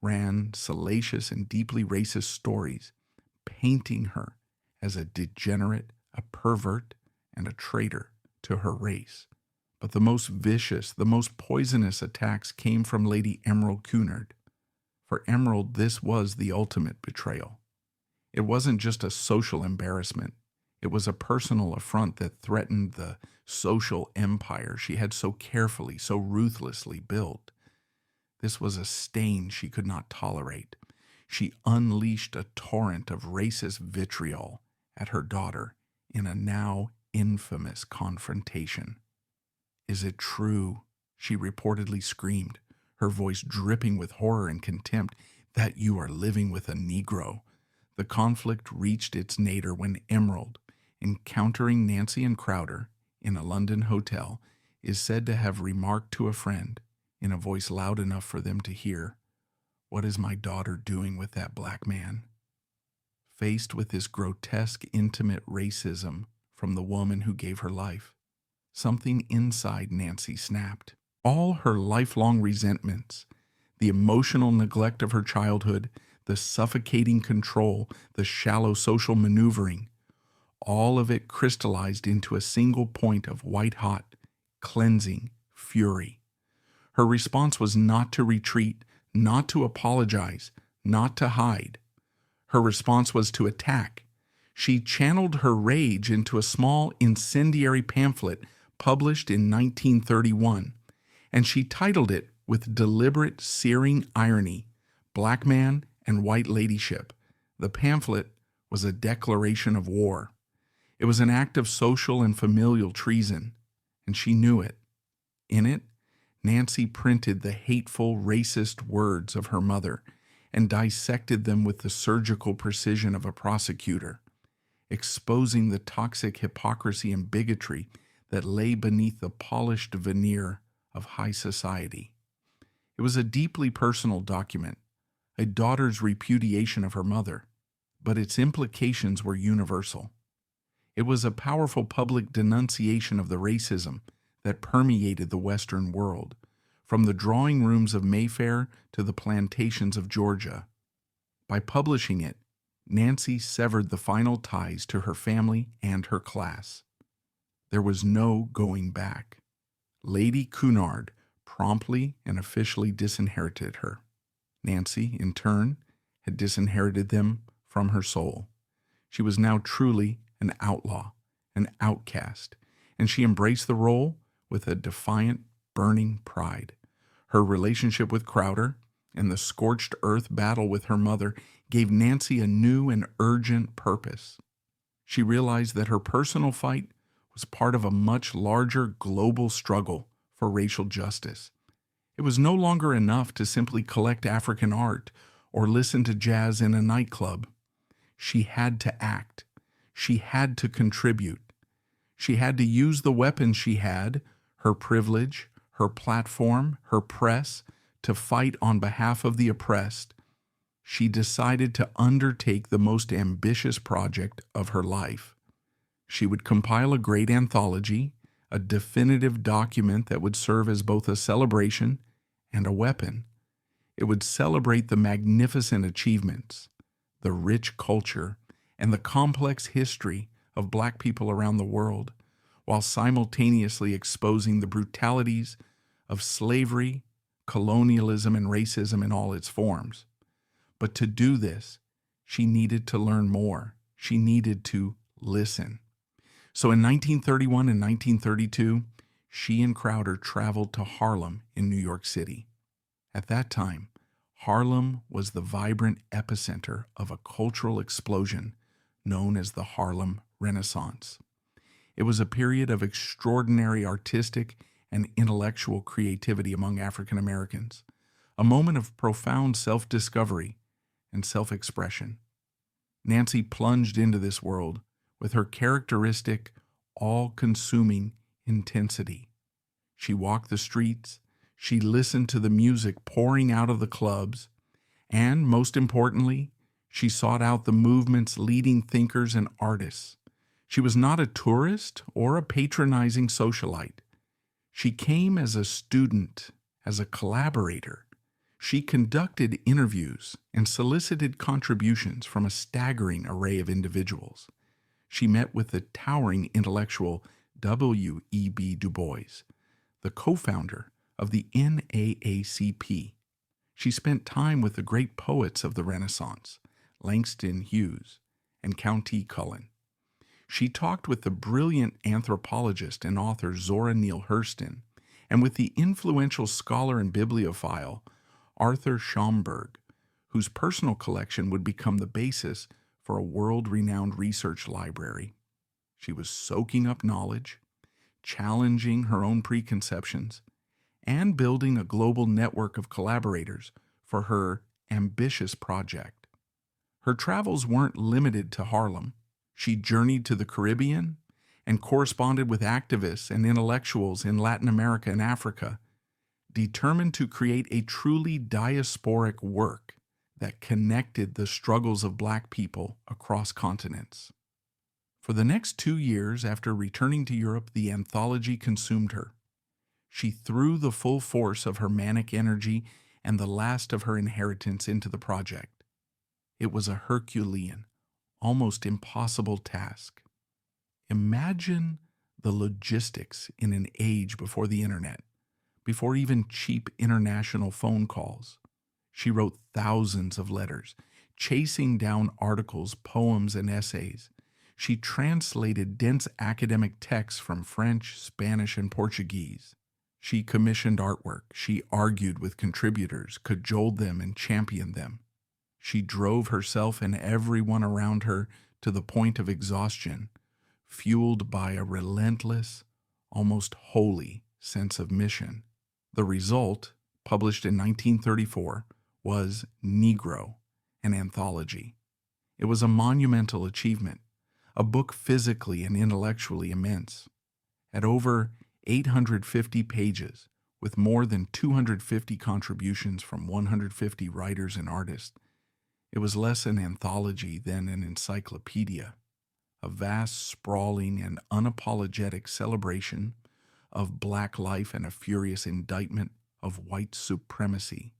ran salacious and deeply racist stories, painting her as a degenerate, a pervert, and a traitor to her race. But the most vicious, the most poisonous attacks came from Lady Emerald Cunard. For Emerald, this was the ultimate betrayal. It wasn't just a social embarrassment. It was a personal affront that threatened the social empire she had so carefully, so ruthlessly built. This was a stain she could not tolerate. She unleashed a torrent of racist vitriol at her daughter in a now infamous confrontation. "Is it true," she reportedly screamed, her voice dripping with horror and contempt, "that you are living with a Negro?" The conflict reached its nadir when Emerald, encountering Nancy and Crowder in a London hotel, is said to have remarked to a friend, in a voice loud enough for them to hear, "What is my daughter doing with that black man?" Faced with this grotesque, intimate racism from the woman who gave her life, something inside Nancy snapped. All her lifelong resentments, the emotional neglect of her childhood, the suffocating control, the shallow social maneuvering, all of it crystallized into a single point of white-hot, cleansing fury. Her response was not to retreat, not to apologize, not to hide. Her response was to attack. She channeled her rage into a small incendiary pamphlet published in 1931, and she titled it with deliberate, searing irony, "Black Man and White Ladyship." The pamphlet was a declaration of war. It was an act of social and familial treason, and she knew it. In it, Nancy printed the hateful, racist words of her mother and dissected them with the surgical precision of a prosecutor, exposing the toxic hypocrisy and bigotry that lay beneath the polished veneer of high society. It was a deeply personal document, a daughter's repudiation of her mother, but its implications were universal. It was a powerful public denunciation of the racism that permeated the Western world, from the drawing rooms of Mayfair to the plantations of Georgia. By publishing it, Nancy severed the final ties to her family and her class. There was no going back. Lady Cunard promptly and officially disinherited her. Nancy, in turn, had disinherited them from her soul. She was now truly an outlaw, an outcast, and she embraced the role with a defiant, burning pride. Her relationship with Crowder and the scorched earth battle with her mother gave Nancy a new and urgent purpose. She realized that her personal fight was part of a much larger global struggle for racial justice. It was no longer enough to simply collect African art or listen to jazz in a nightclub. She had to act. She had to contribute. She had to use the weapons she had, her privilege, her platform, her press, to fight on behalf of the oppressed, she decided to undertake the most ambitious project of her life. She would compile a great anthology, a definitive document that would serve as both a celebration and a weapon. It would celebrate the magnificent achievements, the rich culture, and the complex history of Black people around the world, while simultaneously exposing the brutalities of slavery, colonialism, and racism in all its forms. But to do this, she needed to learn more. She needed to listen. So in 1931 and 1932, she and Crowder traveled to Harlem in New York City. At that time, Harlem was the vibrant epicenter of a cultural explosion known as the Harlem Renaissance. It was a period of extraordinary artistic and intellectual creativity among African Americans, a moment of profound self-discovery and self-expression. Nancy plunged into this world with her characteristic, all-consuming intensity. She walked the streets, she listened to the music pouring out of the clubs, and, most importantly, she sought out the movement's leading thinkers and artists. She was not a tourist or a patronizing socialite. She came as a student, as a collaborator. She conducted interviews and solicited contributions from a staggering array of individuals. She met with the towering intellectual W.E.B. Du Bois, the co-founder of the NAACP. She spent time with the great poets of the Renaissance, Langston Hughes and Countee Cullen. She talked with the brilliant anthropologist and author Zora Neale Hurston, and with the influential scholar and bibliophile Arthur Schomburg, whose personal collection would become the basis for a world-renowned research library. She was soaking up knowledge, challenging her own preconceptions, and building a global network of collaborators for her ambitious project. Her travels weren't limited to Harlem. She journeyed to the Caribbean and corresponded with activists and intellectuals in Latin America and Africa, determined to create a truly diasporic work that connected the struggles of Black people across continents. For the next 2 years after returning to Europe, the anthology consumed her. She threw the full force of her manic energy and the last of her inheritance into the project. It was a Herculean, almost impossible task. Imagine the logistics in an age before the internet, before even cheap international phone calls. She wrote thousands of letters, chasing down articles, poems, and essays. She translated dense academic texts from French, Spanish, and Portuguese. She commissioned artwork. She argued with contributors, cajoled them, and championed them. She drove herself and everyone around her to the point of exhaustion, fueled by a relentless, almost holy sense of mission. The result, published in 1934, was Negro, an anthology. It was a monumental achievement, a book physically and intellectually immense. At over 850 pages, with more than 250 contributions from 150 writers and artists, it was less an anthology than an encyclopedia, a vast, sprawling, and unapologetic celebration of Black life and a furious indictment of white supremacy.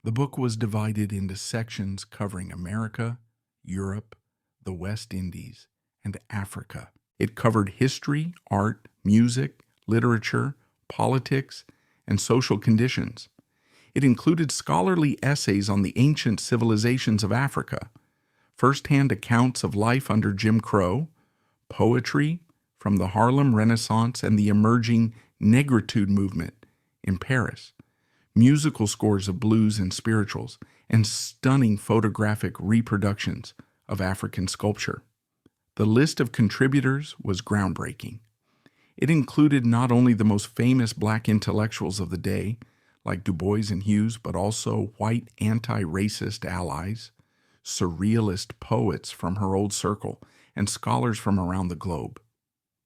The book was divided into sections covering America, Europe, the West Indies, and Africa. It covered history, art, music, literature, politics, and social conditions. It included scholarly essays on the ancient civilizations of Africa, first-hand accounts of life under Jim Crow, poetry from the Harlem Renaissance and the emerging Negritude movement in Paris, musical scores of blues and spirituals, and stunning photographic reproductions of African sculpture. The list of contributors was groundbreaking. It included not only the most famous Black intellectuals of the day, like Du Bois and Hughes, but also white anti-racist allies, surrealist poets from her old circle, and scholars from around the globe.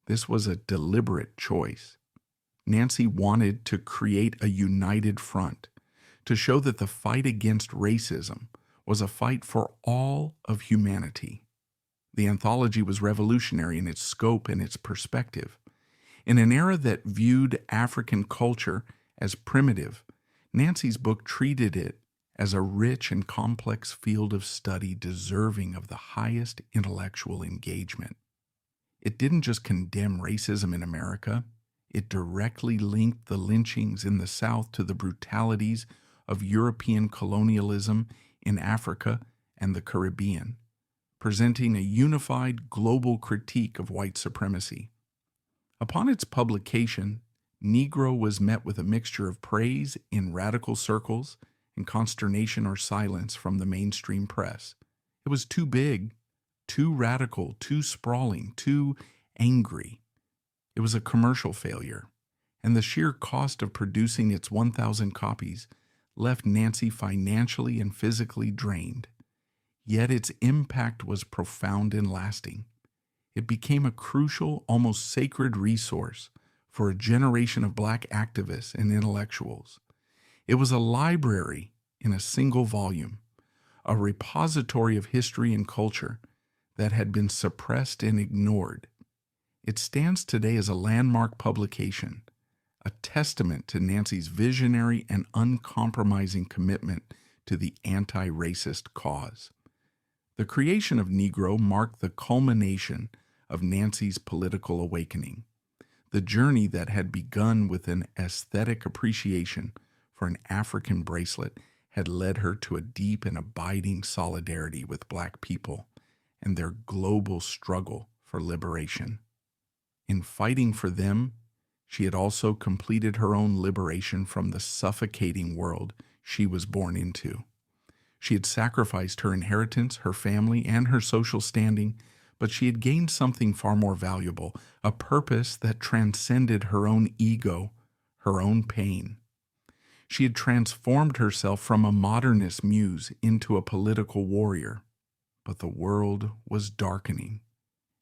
This was a deliberate choice. Nancy wanted to create a united front, to show that the fight against racism was a fight for all of humanity. The anthology was revolutionary in its scope and its perspective. In an era that viewed African culture as primitive, Nancy's book treated it as a rich and complex field of study deserving of the highest intellectual engagement. It didn't just condemn racism in America, it directly linked the lynchings in the South to the brutalities of European colonialism in Africa and the Caribbean, presenting a unified global critique of white supremacy. Upon its publication, Negro was met with a mixture of praise in radical circles and consternation or silence from the mainstream press. It was too big, too radical, too sprawling, too angry. It was a commercial failure, and the sheer cost of producing its 1,000 copies left Nancy financially and physically drained. Yet its impact was profound and lasting. It became a crucial, almost sacred resource for a generation of Black activists and intellectuals. It was a library in a single volume, a repository of history and culture that had been suppressed and ignored. It stands today as a landmark publication, a testament to Nancy's visionary and uncompromising commitment to the anti-racist cause. The creation of Negro marked the culmination of Nancy's political awakening. The journey that had begun with an aesthetic appreciation for an African bracelet had led her to a deep and abiding solidarity with Black people and their global struggle for liberation. In fighting for them, she had also completed her own liberation from the suffocating world she was born into. She had sacrificed her inheritance, her family, and her social standing, but she had gained something far more valuable, a purpose that transcended her own ego, her own pain. She had transformed herself from a modernist muse into a political warrior. But the world was darkening,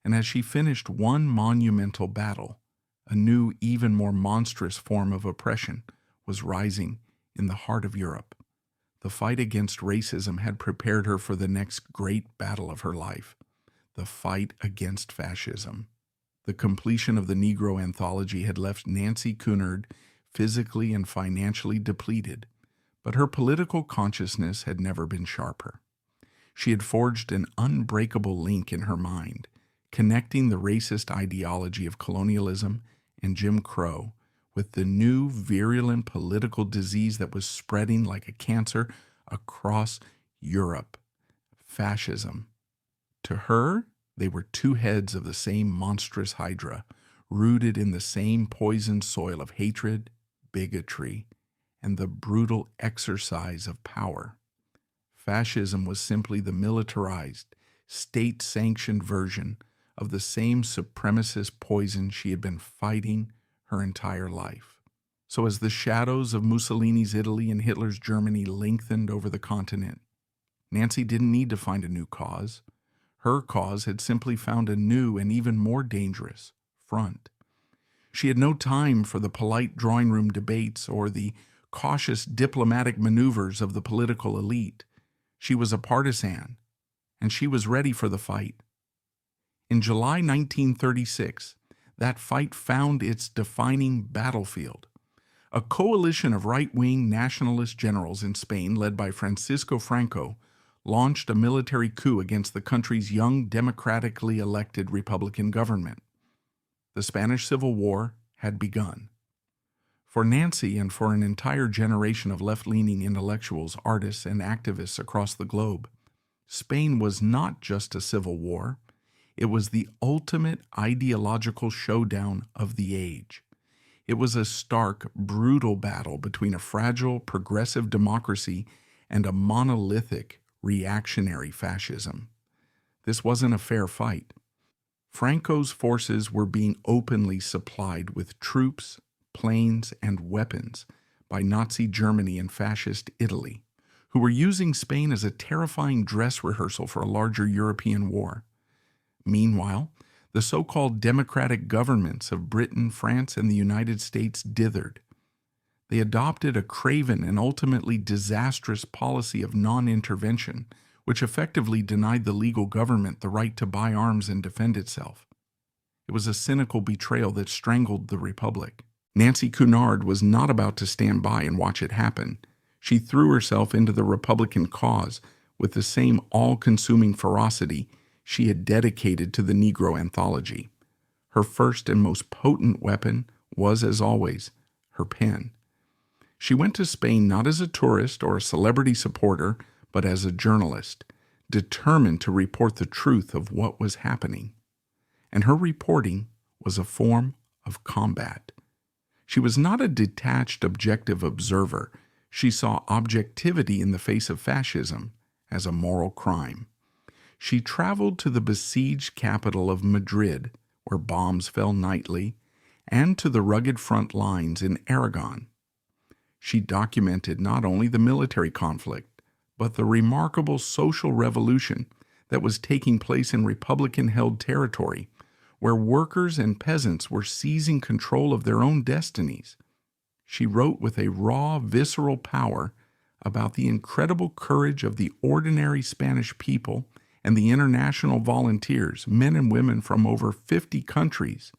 and as she finished one monumental battle, a new, even more monstrous form of oppression was rising in the heart of Europe. The fight against racism had prepared her for the next great battle of her life, the fight against fascism. The completion of the Negro anthology had left Nancy Cunard physically and financially depleted, but her political consciousness had never been sharper. She had forged an unbreakable link in her mind, connecting the racist ideology of colonialism and Jim Crow with the new virulent political disease that was spreading like a cancer across Europe, fascism. To her, they were two heads of the same monstrous hydra, rooted in the same poisoned soil of hatred, bigotry, and the brutal exercise of power. Fascism was simply the militarized, state-sanctioned version of the same supremacist poison she had been fighting her entire life. So as the shadows of Mussolini's Italy and Hitler's Germany lengthened over the continent, Nancy didn't need to find a new cause. Her cause had simply found a new and even more dangerous front. She had no time for the polite drawing room debates or the cautious diplomatic maneuvers of the political elite. She was a partisan, and she was ready for the fight. In July 1936, that fight found its defining battlefield. A coalition of right-wing nationalist generals in Spain, led by Franco, launched a military coup against the country's young, democratically elected Republican government. The Spanish Civil War had begun. For Nancy and for an entire generation of left-leaning intellectuals, artists, and activists across the globe, Spain was not just a civil war. It was the ultimate ideological showdown of the age. It was a stark, brutal battle between a fragile, progressive democracy and a monolithic, reactionary fascism. This wasn't a fair fight. Franco's forces were being openly supplied with troops, planes, and weapons by Nazi Germany and fascist Italy, who were using Spain as a terrifying dress rehearsal for a larger European war. Meanwhile, the so-called democratic governments of Britain, France, and the United States dithered. They adopted a craven and ultimately disastrous policy of non-intervention, which effectively denied the legal government the right to buy arms and defend itself. It was a cynical betrayal that strangled the Republic. Nancy Cunard was not about to stand by and watch it happen. She threw herself into the Republican cause with the same all-consuming ferocity she had dedicated to the Negro anthology. Her first and most potent weapon was, as always, her pen. She went to Spain not as a tourist or a celebrity supporter, but as a journalist, determined to report the truth of what was happening. And her reporting was a form of combat. She was not a detached, objective observer. She saw objectivity in the face of fascism as a moral crime. She traveled to the besieged capital of Madrid, where bombs fell nightly, and to the rugged front lines in Aragon. She documented not only the military conflict, but the remarkable social revolution that was taking place in Republican-held territory, where workers and peasants were seizing control of their own destinies. She wrote with a raw, visceral power about the incredible courage of the ordinary Spanish people and the international volunteers, men and women from over 50 countries,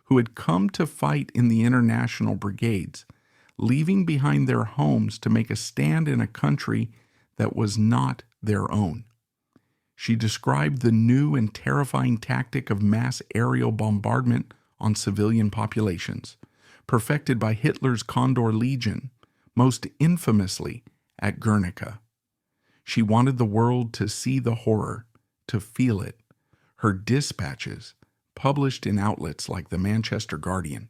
who had come to fight in the international brigades, leaving behind their homes to make a stand in a country that was not their own. She described the new and terrifying tactic of mass aerial bombardment on civilian populations, perfected by Hitler's Condor Legion, most infamously at Guernica. She wanted the world to see the horror, to feel it. Her dispatches, published in outlets like the Manchester Guardian,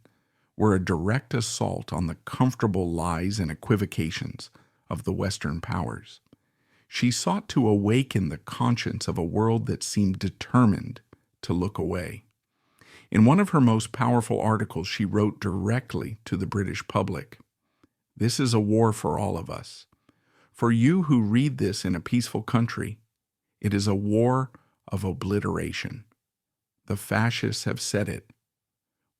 were a direct assault on the comfortable lies and equivocations of the Western powers. She sought to awaken the conscience of a world that seemed determined to look away. In one of her most powerful articles, she wrote directly to the British public, "This is a war for all of us. For you who read this in a peaceful country, it is a war of obliteration. The fascists have said it.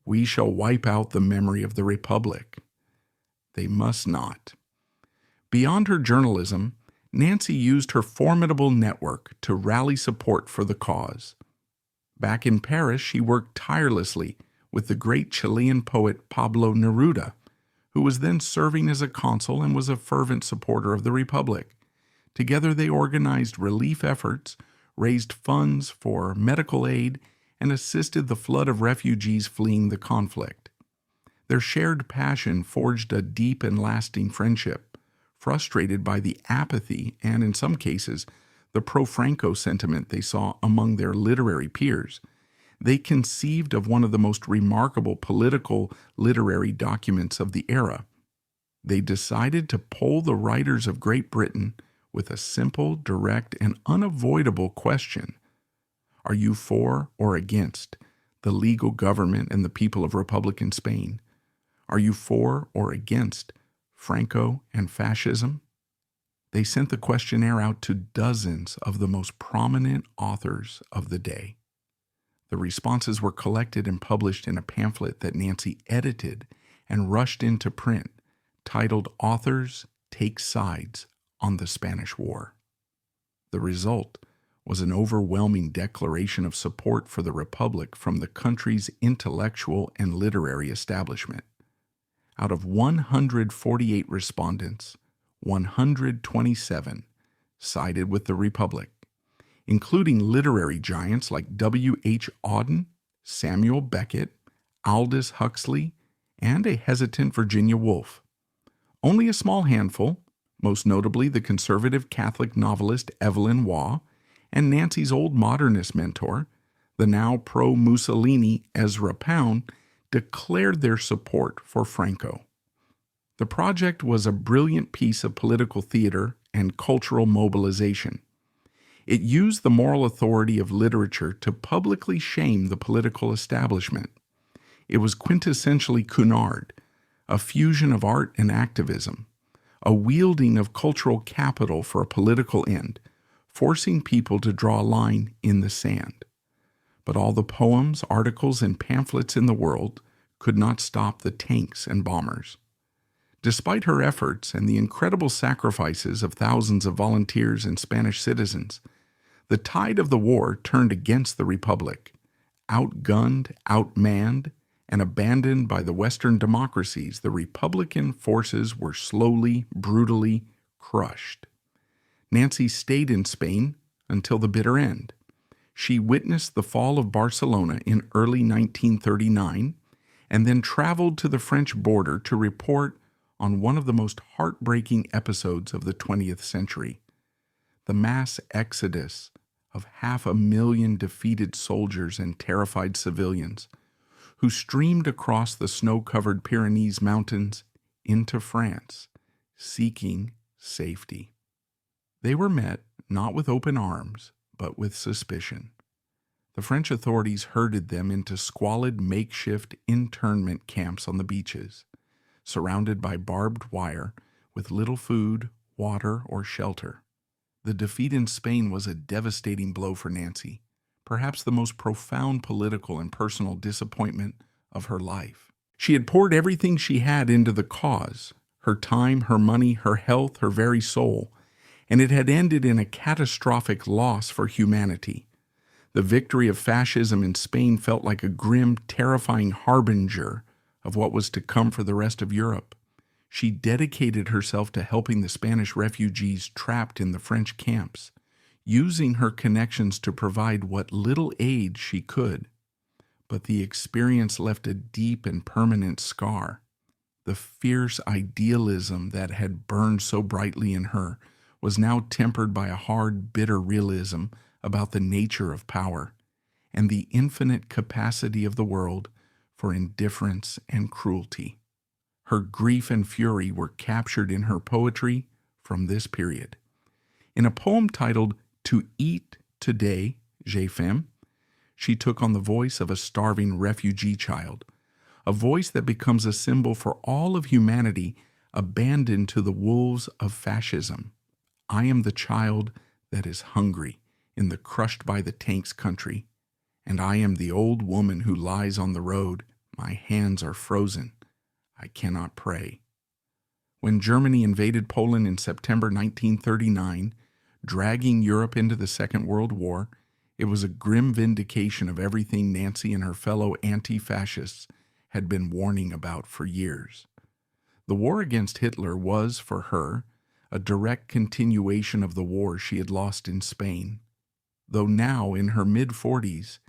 We shall wipe out the memory of the Republic. They must not." Beyond her journalism, Nancy used her formidable network to rally support for the cause. Back in Paris, she worked tirelessly with the great Chilean poet Pablo Neruda, who was then serving as a consul and was a fervent supporter of the Republic. Together they organized relief efforts, raised funds for medical aid, and assisted the flood of refugees fleeing the conflict. Their shared passion forged a deep and lasting friendship. Frustrated by the apathy and, in some cases, the pro-Franco sentiment they saw among their literary peers, they conceived of one of the most remarkable political literary documents of the era. They decided to poll the writers of Great Britain with a simple, direct, and unavoidable question. Are you for or against the legal government and the people of Republican Spain? Are you for or against Franco and fascism? They sent the questionnaire out to dozens of the most prominent authors of the day. The responses were collected and published in a pamphlet that Nancy edited and rushed into print, titled "Authors Take Sides on the Spanish War." The result was an overwhelming declaration of support for the Republic from the country's intellectual and literary establishment. Out of 148 respondents, 127 sided with the Republic, including literary giants like W.H. Auden, Samuel Beckett, Aldous Huxley, and a hesitant Virginia Woolf. Only a small handful, most notably the conservative Catholic novelist Evelyn Waugh and Nancy's old modernist mentor, the now pro-Mussolini Ezra Pound, declared their support for Franco. The project was a brilliant piece of political theater and cultural mobilization. It used the moral authority of literature to publicly shame the political establishment. It was quintessentially Cunard, a fusion of art and activism, a wielding of cultural capital for a political end, forcing people to draw a line in the sand. But all the poems, articles, and pamphlets in the world could not stop the tanks and bombers. Despite her efforts and the incredible sacrifices of thousands of volunteers and Spanish citizens, the tide of the war turned against the Republic. Outgunned, outmanned, and abandoned by the Western democracies, the Republican forces were slowly, brutally crushed. Nancy stayed in Spain until the bitter end. She witnessed the fall of Barcelona in early 1939 and then traveled to the French border to report on one of the most heartbreaking episodes of the 20th century, the mass exodus of 500,000 defeated soldiers and terrified civilians who streamed across the snow-covered Pyrenees mountains into France, seeking safety. They were met not with open arms, but with suspicion. The French authorities herded them into squalid makeshift internment camps on the beaches, surrounded by barbed wire with little food, water, or shelter. The defeat in Spain was a devastating blow for Nancy, perhaps the most profound political and personal disappointment of her life. She had poured everything she had into the cause, her time, her money, her health, her very soul, and it had ended in a catastrophic loss for humanity. The victory of fascism in Spain felt like a grim, terrifying harbinger of what was to come for the rest of Europe. She dedicated herself to helping the Spanish refugees trapped in the French camps, using her connections to provide what little aid she could. But the experience left a deep and permanent scar. The fierce idealism that had burned so brightly in her was now tempered by a hard, bitter realism about the nature of power and the infinite capacity of the world for indifference and cruelty. Her grief and fury were captured in her poetry from this period. In a poem titled To Eat Today, J'ai faim, she took on the voice of a starving refugee child, a voice that becomes a symbol for all of humanity abandoned to the wolves of fascism. I am the child that is hungry in the crushed by the tanks country, and I am the old woman who lies on the road. My hands are frozen. I cannot pray. When Germany invaded Poland in September 1939, dragging Europe into the Second World War, it was a grim vindication of everything Nancy and her fellow anti-fascists had been warning about for years. The war against Hitler was, for her, a direct continuation of the war she had lost in Spain. Though now in her mid-40s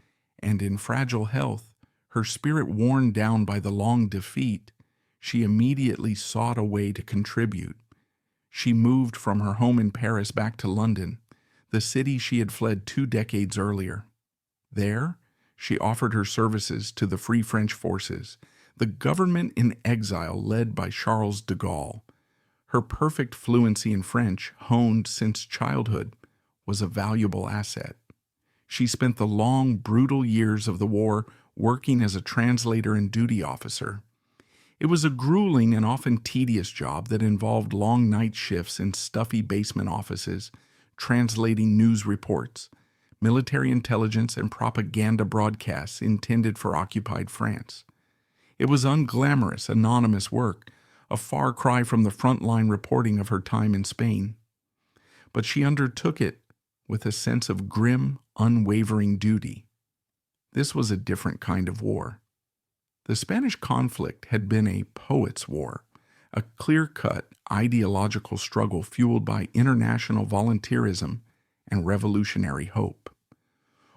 and in fragile health, her spirit worn down by the long defeat, she immediately sought a way to contribute. She moved from her home in Paris back to London, the city she had fled 2 decades earlier. There, she offered her services to the Free French Forces, the government in exile led by Charles de Gaulle. Her perfect fluency in French, honed since childhood, was a valuable asset. She spent the long, brutal years of the war working as a translator and duty officer. It was a grueling and often tedious job that involved long night shifts in stuffy basement offices, translating news reports, military intelligence, and propaganda broadcasts intended for occupied France. It was unglamorous, anonymous work, a far cry from the frontline reporting of her time in Spain. But she undertook it with a sense of grim, unwavering duty. This was a different kind of war. The Spanish conflict had been a poet's war, a clear-cut ideological struggle fueled by international volunteerism and revolutionary hope.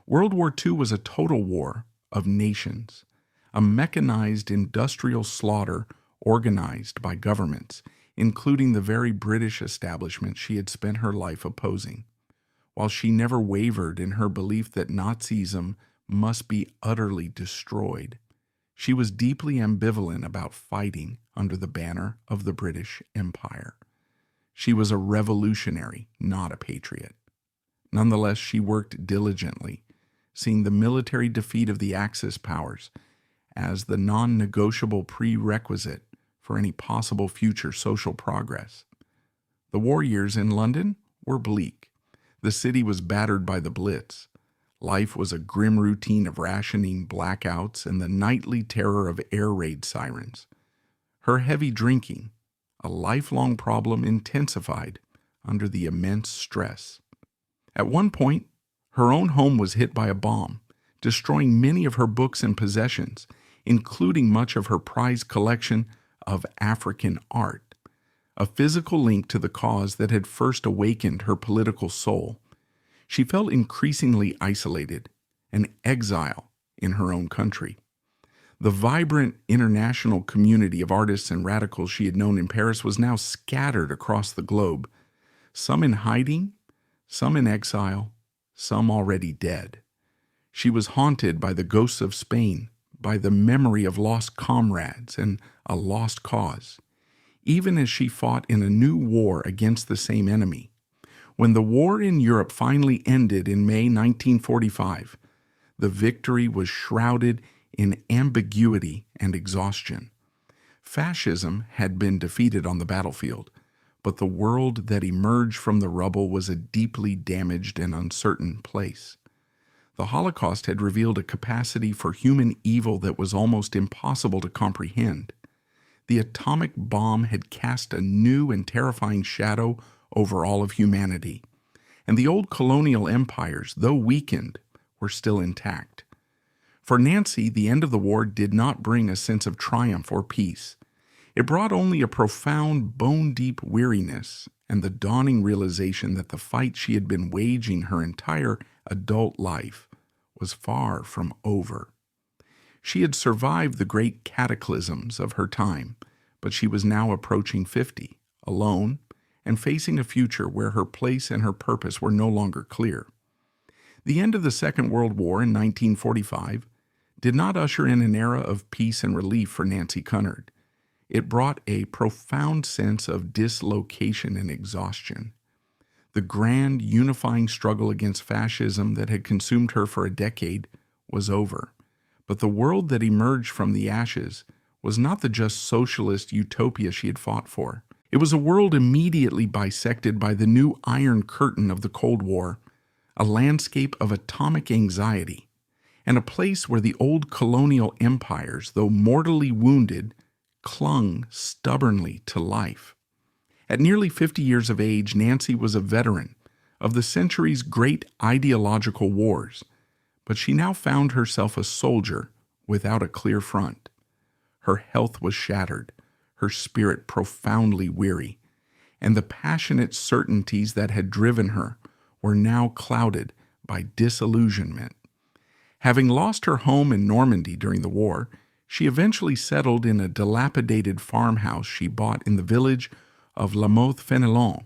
World War II was a total war of nations, a mechanized industrial slaughter organized by governments, including the very British establishment she had spent her life opposing. While she never wavered in her belief that Nazism must be utterly destroyed, she was deeply ambivalent about fighting under the banner of the British Empire. She was a revolutionary, not a patriot. Nonetheless, she worked diligently, seeing the military defeat of the Axis powers as the non-negotiable prerequisite for any possible future social progress. The war years in London were bleak. The city was battered by the Blitz. Life was a grim routine of rationing, blackouts, and the nightly terror of air raid sirens. Her heavy drinking, a lifelong problem intensified under the immense stress. At one point, her own home was hit by a bomb, destroying many of her books and possessions, including much of her prized collection of African art, a physical link to the cause that had first awakened her political soul. She felt increasingly isolated, an exile in her own country. The vibrant international community of artists and radicals she had known in Paris was now scattered across the globe, some in hiding, some in exile, some already dead. She was haunted by the ghosts of Spain, by the memory of lost comrades and a lost cause, even as she fought in a new war against the same enemy. When the war in Europe finally ended in May 1945, the victory was shrouded in ambiguity and exhaustion. Fascism had been defeated on the battlefield, but the world that emerged from the rubble was a deeply damaged and uncertain place. The Holocaust had revealed a capacity for human evil that was almost impossible to comprehend. The atomic bomb had cast a new and terrifying shadow over all of humanity, and the old colonial empires, though weakened, were still intact. For Nancy, the end of the war did not bring a sense of triumph or peace. It brought only a profound, bone-deep weariness and the dawning realization that the fight she had been waging her entire adult life was far from over. She had survived the great cataclysms of her time, but she was now approaching 50, alone, and facing a future where her place and her purpose were no longer clear. The end of the Second World War in 1945 did not usher in an era of peace and relief for Nancy Cunard. It brought a profound sense of dislocation and exhaustion. The grand unifying struggle against fascism that had consumed her for a decade was over, but the world that emerged from the ashes was not the just socialist utopia she had fought for. It was a world immediately bisected by the new Iron Curtain of the Cold War, a landscape of atomic anxiety, and a place where the old colonial empires, though mortally wounded, clung stubbornly to life. At nearly 50 years of age, Nancy was a veteran of the century's great ideological wars, but she now found herself a soldier without a clear front. Her health was shattered, her spirit profoundly weary, and the passionate certainties that had driven her were now clouded by disillusionment. Having lost her home in Normandy during the war, she eventually settled in a dilapidated farmhouse she bought in the village of La Motte-Fenelon,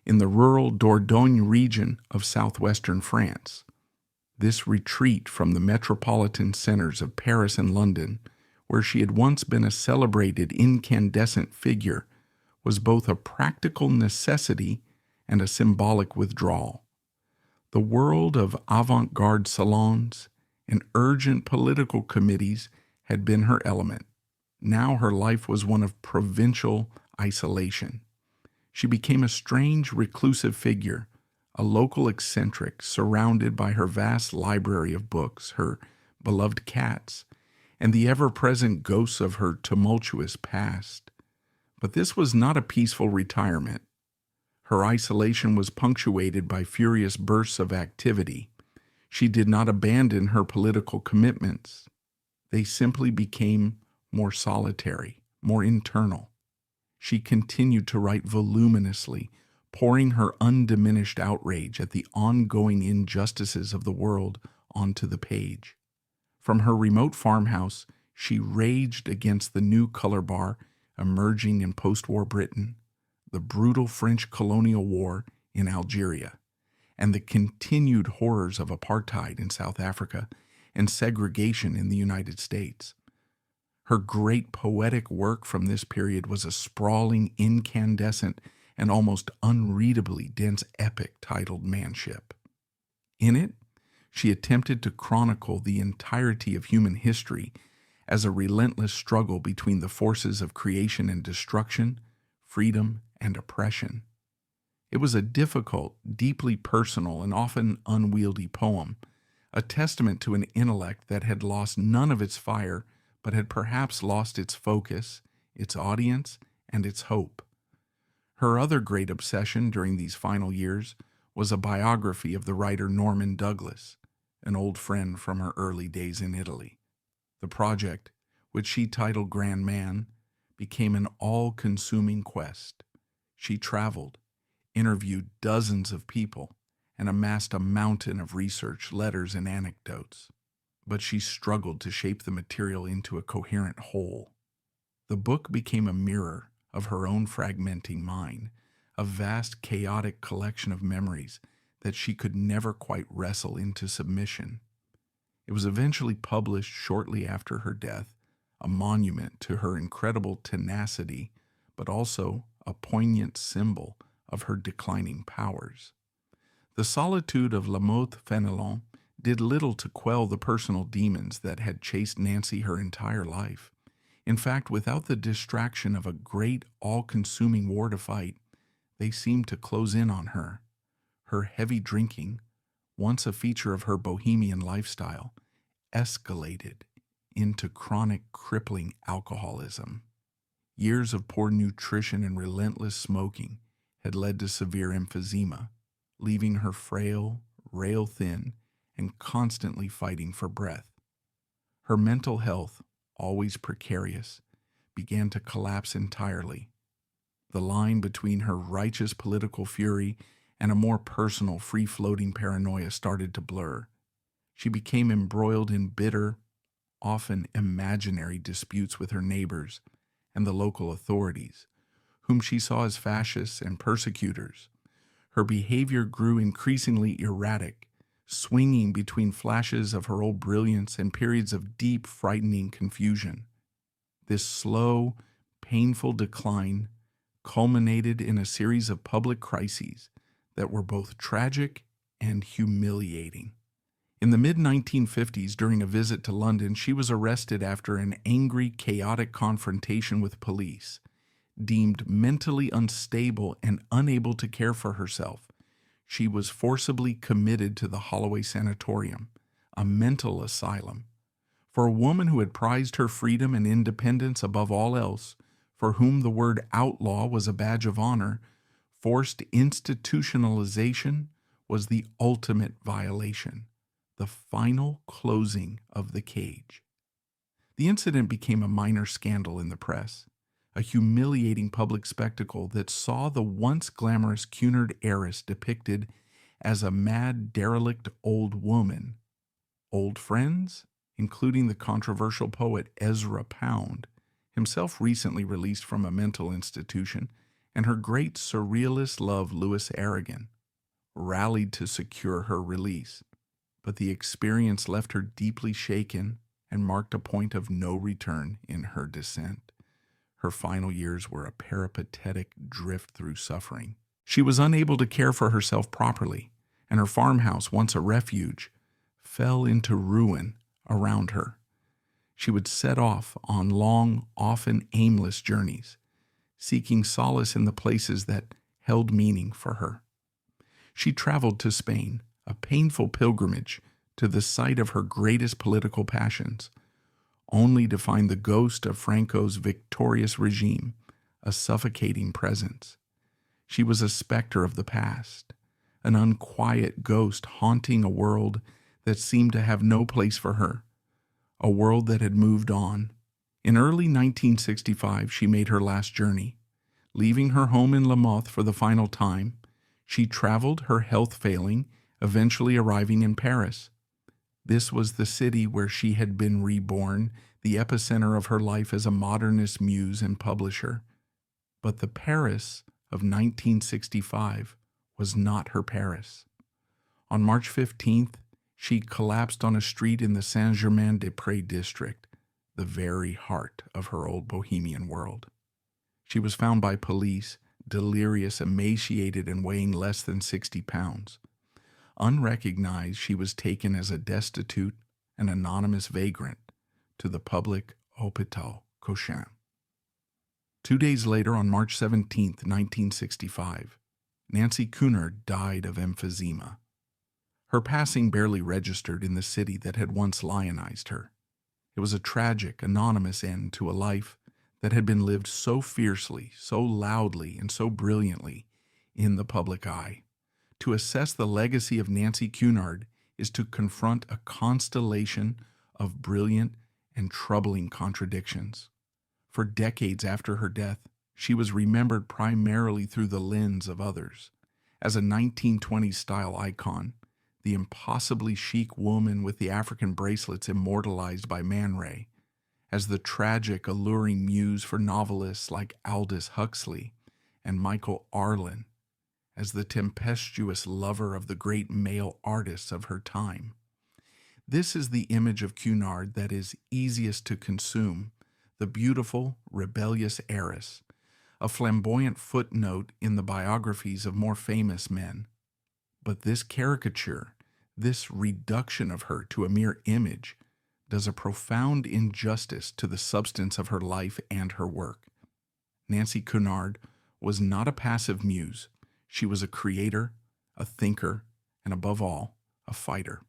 in the rural Dordogne region of southwestern France. This retreat from the metropolitan centers of Paris and London, where she had once been a celebrated incandescent figure, was both a practical necessity and a symbolic withdrawal. The world of avant-garde salons and urgent political committees had been her element. Now her life was one of provincial isolation. She became a strange, reclusive figure, a local eccentric surrounded by her vast library of books, her beloved cats, and the ever-present ghosts of her tumultuous past. But this was not a peaceful retirement. Her isolation was punctuated by furious bursts of activity. She did not abandon her political commitments. They simply became more solitary, more internal. She continued to write voluminously, pouring her undiminished outrage at the ongoing injustices of the world onto the page. From her remote farmhouse, she raged against the new color bar emerging in post-war Britain, the brutal French colonial war in Algeria, and the continued horrors of apartheid in South Africa and segregation in the United States. Her great poetic work from this period was a sprawling, incandescent, and almost unreadably dense epic titled Manship. In it, she attempted to chronicle the entirety of human history as a relentless struggle between the forces of creation and destruction, freedom and oppression. It was a difficult, deeply personal, and often unwieldy poem, a testament to an intellect that had lost none of its fire, but had perhaps lost its focus, its audience, and its hope. Her other great obsession during these final years was a biography of the writer Norman Douglas, an old friend from her early days in Italy. The project, which she titled Grand Man, became an all-consuming quest. She traveled, interviewed dozens of people, and amassed a mountain of research, letters, and anecdotes. But she struggled to shape the material into a coherent whole. The book became a mirror of her own fragmenting mind, a vast chaotic collection of memories that she could never quite wrestle into submission. It was eventually published shortly after her death, a monument to her incredible tenacity, but also a poignant symbol of her declining powers. The solitude of La Mothe Fenelon did little to quell the personal demons that had chased Nancy her entire life. In fact, without the distraction of a great, all-consuming war to fight, they seemed to close in on her. Her heavy drinking, once a feature of her Bohemian lifestyle, escalated into chronic, crippling alcoholism. Years of poor nutrition and relentless smoking had led to severe emphysema, leaving her frail, rail-thin, and constantly fighting for breath. Her mental health, always precarious, began to collapse entirely. The line between her righteous political fury and a more personal, free-floating paranoia started to blur. She became embroiled in bitter, often imaginary disputes with her neighbors and the local authorities, whom she saw as fascists and persecutors. Her behavior grew increasingly erratic, swinging between flashes of her old brilliance and periods of deep, frightening confusion. This slow, painful decline culminated in a series of public crises that were both tragic and humiliating. In the mid-1950s, during a visit to London, she was arrested after an angry, chaotic confrontation with police. Deemed mentally unstable and unable to care for herself, she was forcibly committed to the Holloway Sanatorium, a mental asylum. For a woman who had prized her freedom and independence above all else, for whom the word outlaw was a badge of honor, forced institutionalization was the ultimate violation, the final closing of the cage. The incident became a minor scandal in the press, a humiliating public spectacle that saw the once glamorous Cunard Heiress depicted as a mad, derelict old woman. Old friends, including the controversial poet Ezra Pound, himself recently released from a mental institution, and her great surrealist love Louis Aragon, rallied to secure her release. But the experience left her deeply shaken and marked a point of no return in her descent. Her final years were a peripatetic drift through suffering. She was unable to care for herself properly, and her farmhouse, once a refuge, fell into ruin around her. She would set off on long, often aimless journeys, seeking solace in the places that held meaning for her. She traveled to Spain, a painful pilgrimage to the site of her greatest political passions, only to find the ghost of Franco's victorious regime, a suffocating presence. She was a specter of the past, an unquiet ghost haunting a world that seemed to have no place for her, a world that had moved on. In early 1965, she made her last journey. Leaving her home in La Mothe for the final time, she traveled, her health failing, eventually arriving in Paris. This was the city where she had been reborn, the epicenter of her life as a modernist muse and publisher. But the Paris of 1965 was not her Paris. On March 15th, she collapsed on a street in the Saint-Germain-des-Prés district, the very heart of her old Bohemian world. She was found by police, delirious, emaciated, and weighing less than 60 pounds. Unrecognized, she was taken as a destitute and anonymous vagrant to the public Hôpital Cochin. 2 days later, on March 17, 1965, Nancy Cunard died of emphysema. Her passing barely registered in the city that had once lionized her. It was a tragic, anonymous end to a life that had been lived so fiercely, so loudly, and so brilliantly in the public eye. To assess the legacy of Nancy Cunard is to confront a constellation of brilliant and troubling contradictions. For decades after her death, she was remembered primarily through the lens of others. As a 1920s style icon, the impossibly chic woman with the African bracelets immortalized by Man Ray, as the tragic, alluring muse for novelists like Aldous Huxley and Michael Arlen, as the tempestuous lover of the great male artists of her time. This is the image of Cunard that is easiest to consume, the beautiful, rebellious heiress, a flamboyant footnote in the biographies of more famous men. But this caricature, this reduction of her to a mere image, does a profound injustice to the substance of her life and her work. Nancy Cunard was not a passive muse. She was a creator, a thinker, and above all, a fighter.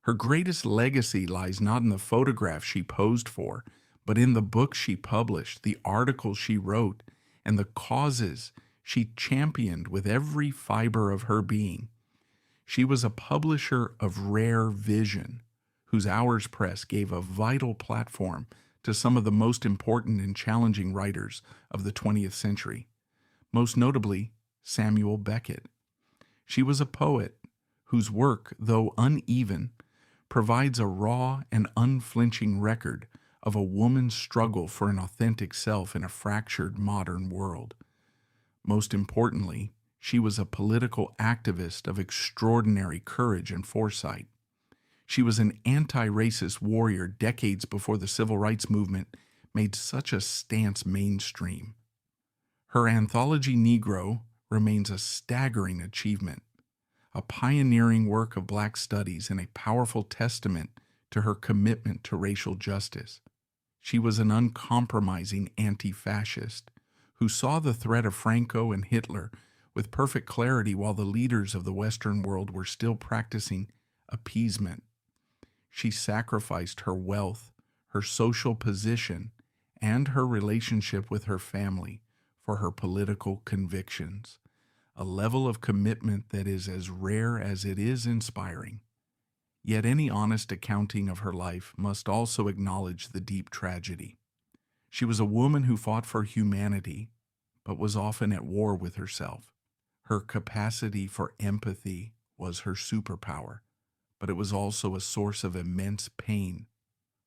Her greatest legacy lies not in the photographs she posed for, but in the books she published, the articles she wrote, and the causes she championed with every fiber of her being. She was a publisher of rare vision, whose Hours Press gave a vital platform to some of the most important and challenging writers of the 20th century, most notably Samuel Beckett. She was a poet whose work, though uneven, provides a raw and unflinching record of a woman's struggle for an authentic self in a fractured modern world. Most importantly, she was a political activist of extraordinary courage and foresight. She was an anti-racist warrior decades before the civil rights movement made such a stance mainstream. Her anthology Negro remains a staggering achievement, a pioneering work of Black studies and a powerful testament to her commitment to racial justice. She was an uncompromising anti-fascist who saw the threat of Franco and Hitler with perfect clarity while the leaders of the Western world were still practicing appeasement. She sacrificed her wealth, her social position, and her relationship with her family for her political convictions, a level of commitment that is as rare as it is inspiring. Yet any honest accounting of her life must also acknowledge the deep tragedy. She was a woman who fought for humanity, but was often at war with herself. Her capacity for empathy was her superpower, but it was also a source of immense pain.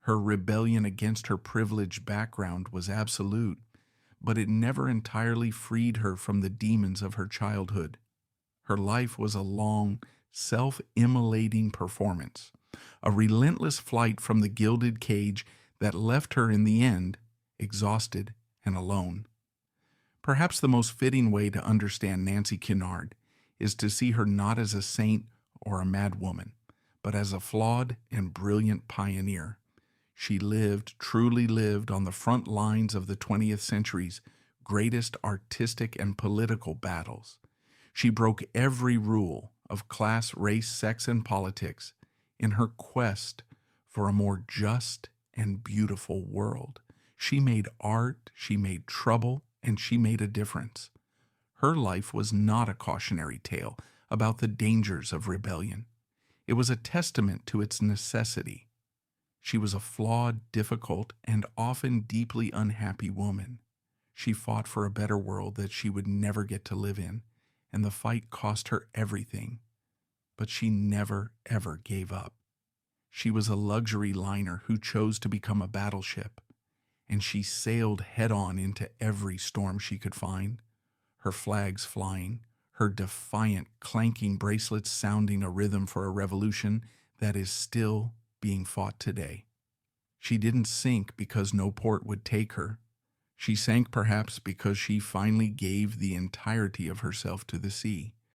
Her rebellion against her privileged background was absolute, but it never entirely freed her from the demons of her childhood. Her life was a long, self-immolating performance, a relentless flight from the gilded cage that left her in the end exhausted and alone. Perhaps the most fitting way to understand Nancy Cunard is to see her not as a saint or a madwoman, but as a flawed and brilliant pioneer. She truly lived on the front lines of the 20th century's greatest artistic and political battles. She broke every rule of class, race, sex, and politics in her quest for a more just and beautiful world. She made art, she made trouble, and she made a difference. Her life was not a cautionary tale about the dangers of rebellion. It was a testament to its necessity. She was a flawed, difficult, and often deeply unhappy woman. She fought for a better world that she would never get to live in, and the fight cost her everything. But she never, ever gave up. She was a luxury liner who chose to become a battleship, and she sailed head-on into every storm she could find, her flags flying, her defiant, clanking bracelets sounding a rhythm for a revolution that is still being fought today. She didn't sink because no port would take her. She sank perhaps because she finally gave the entirety of herself to the sea.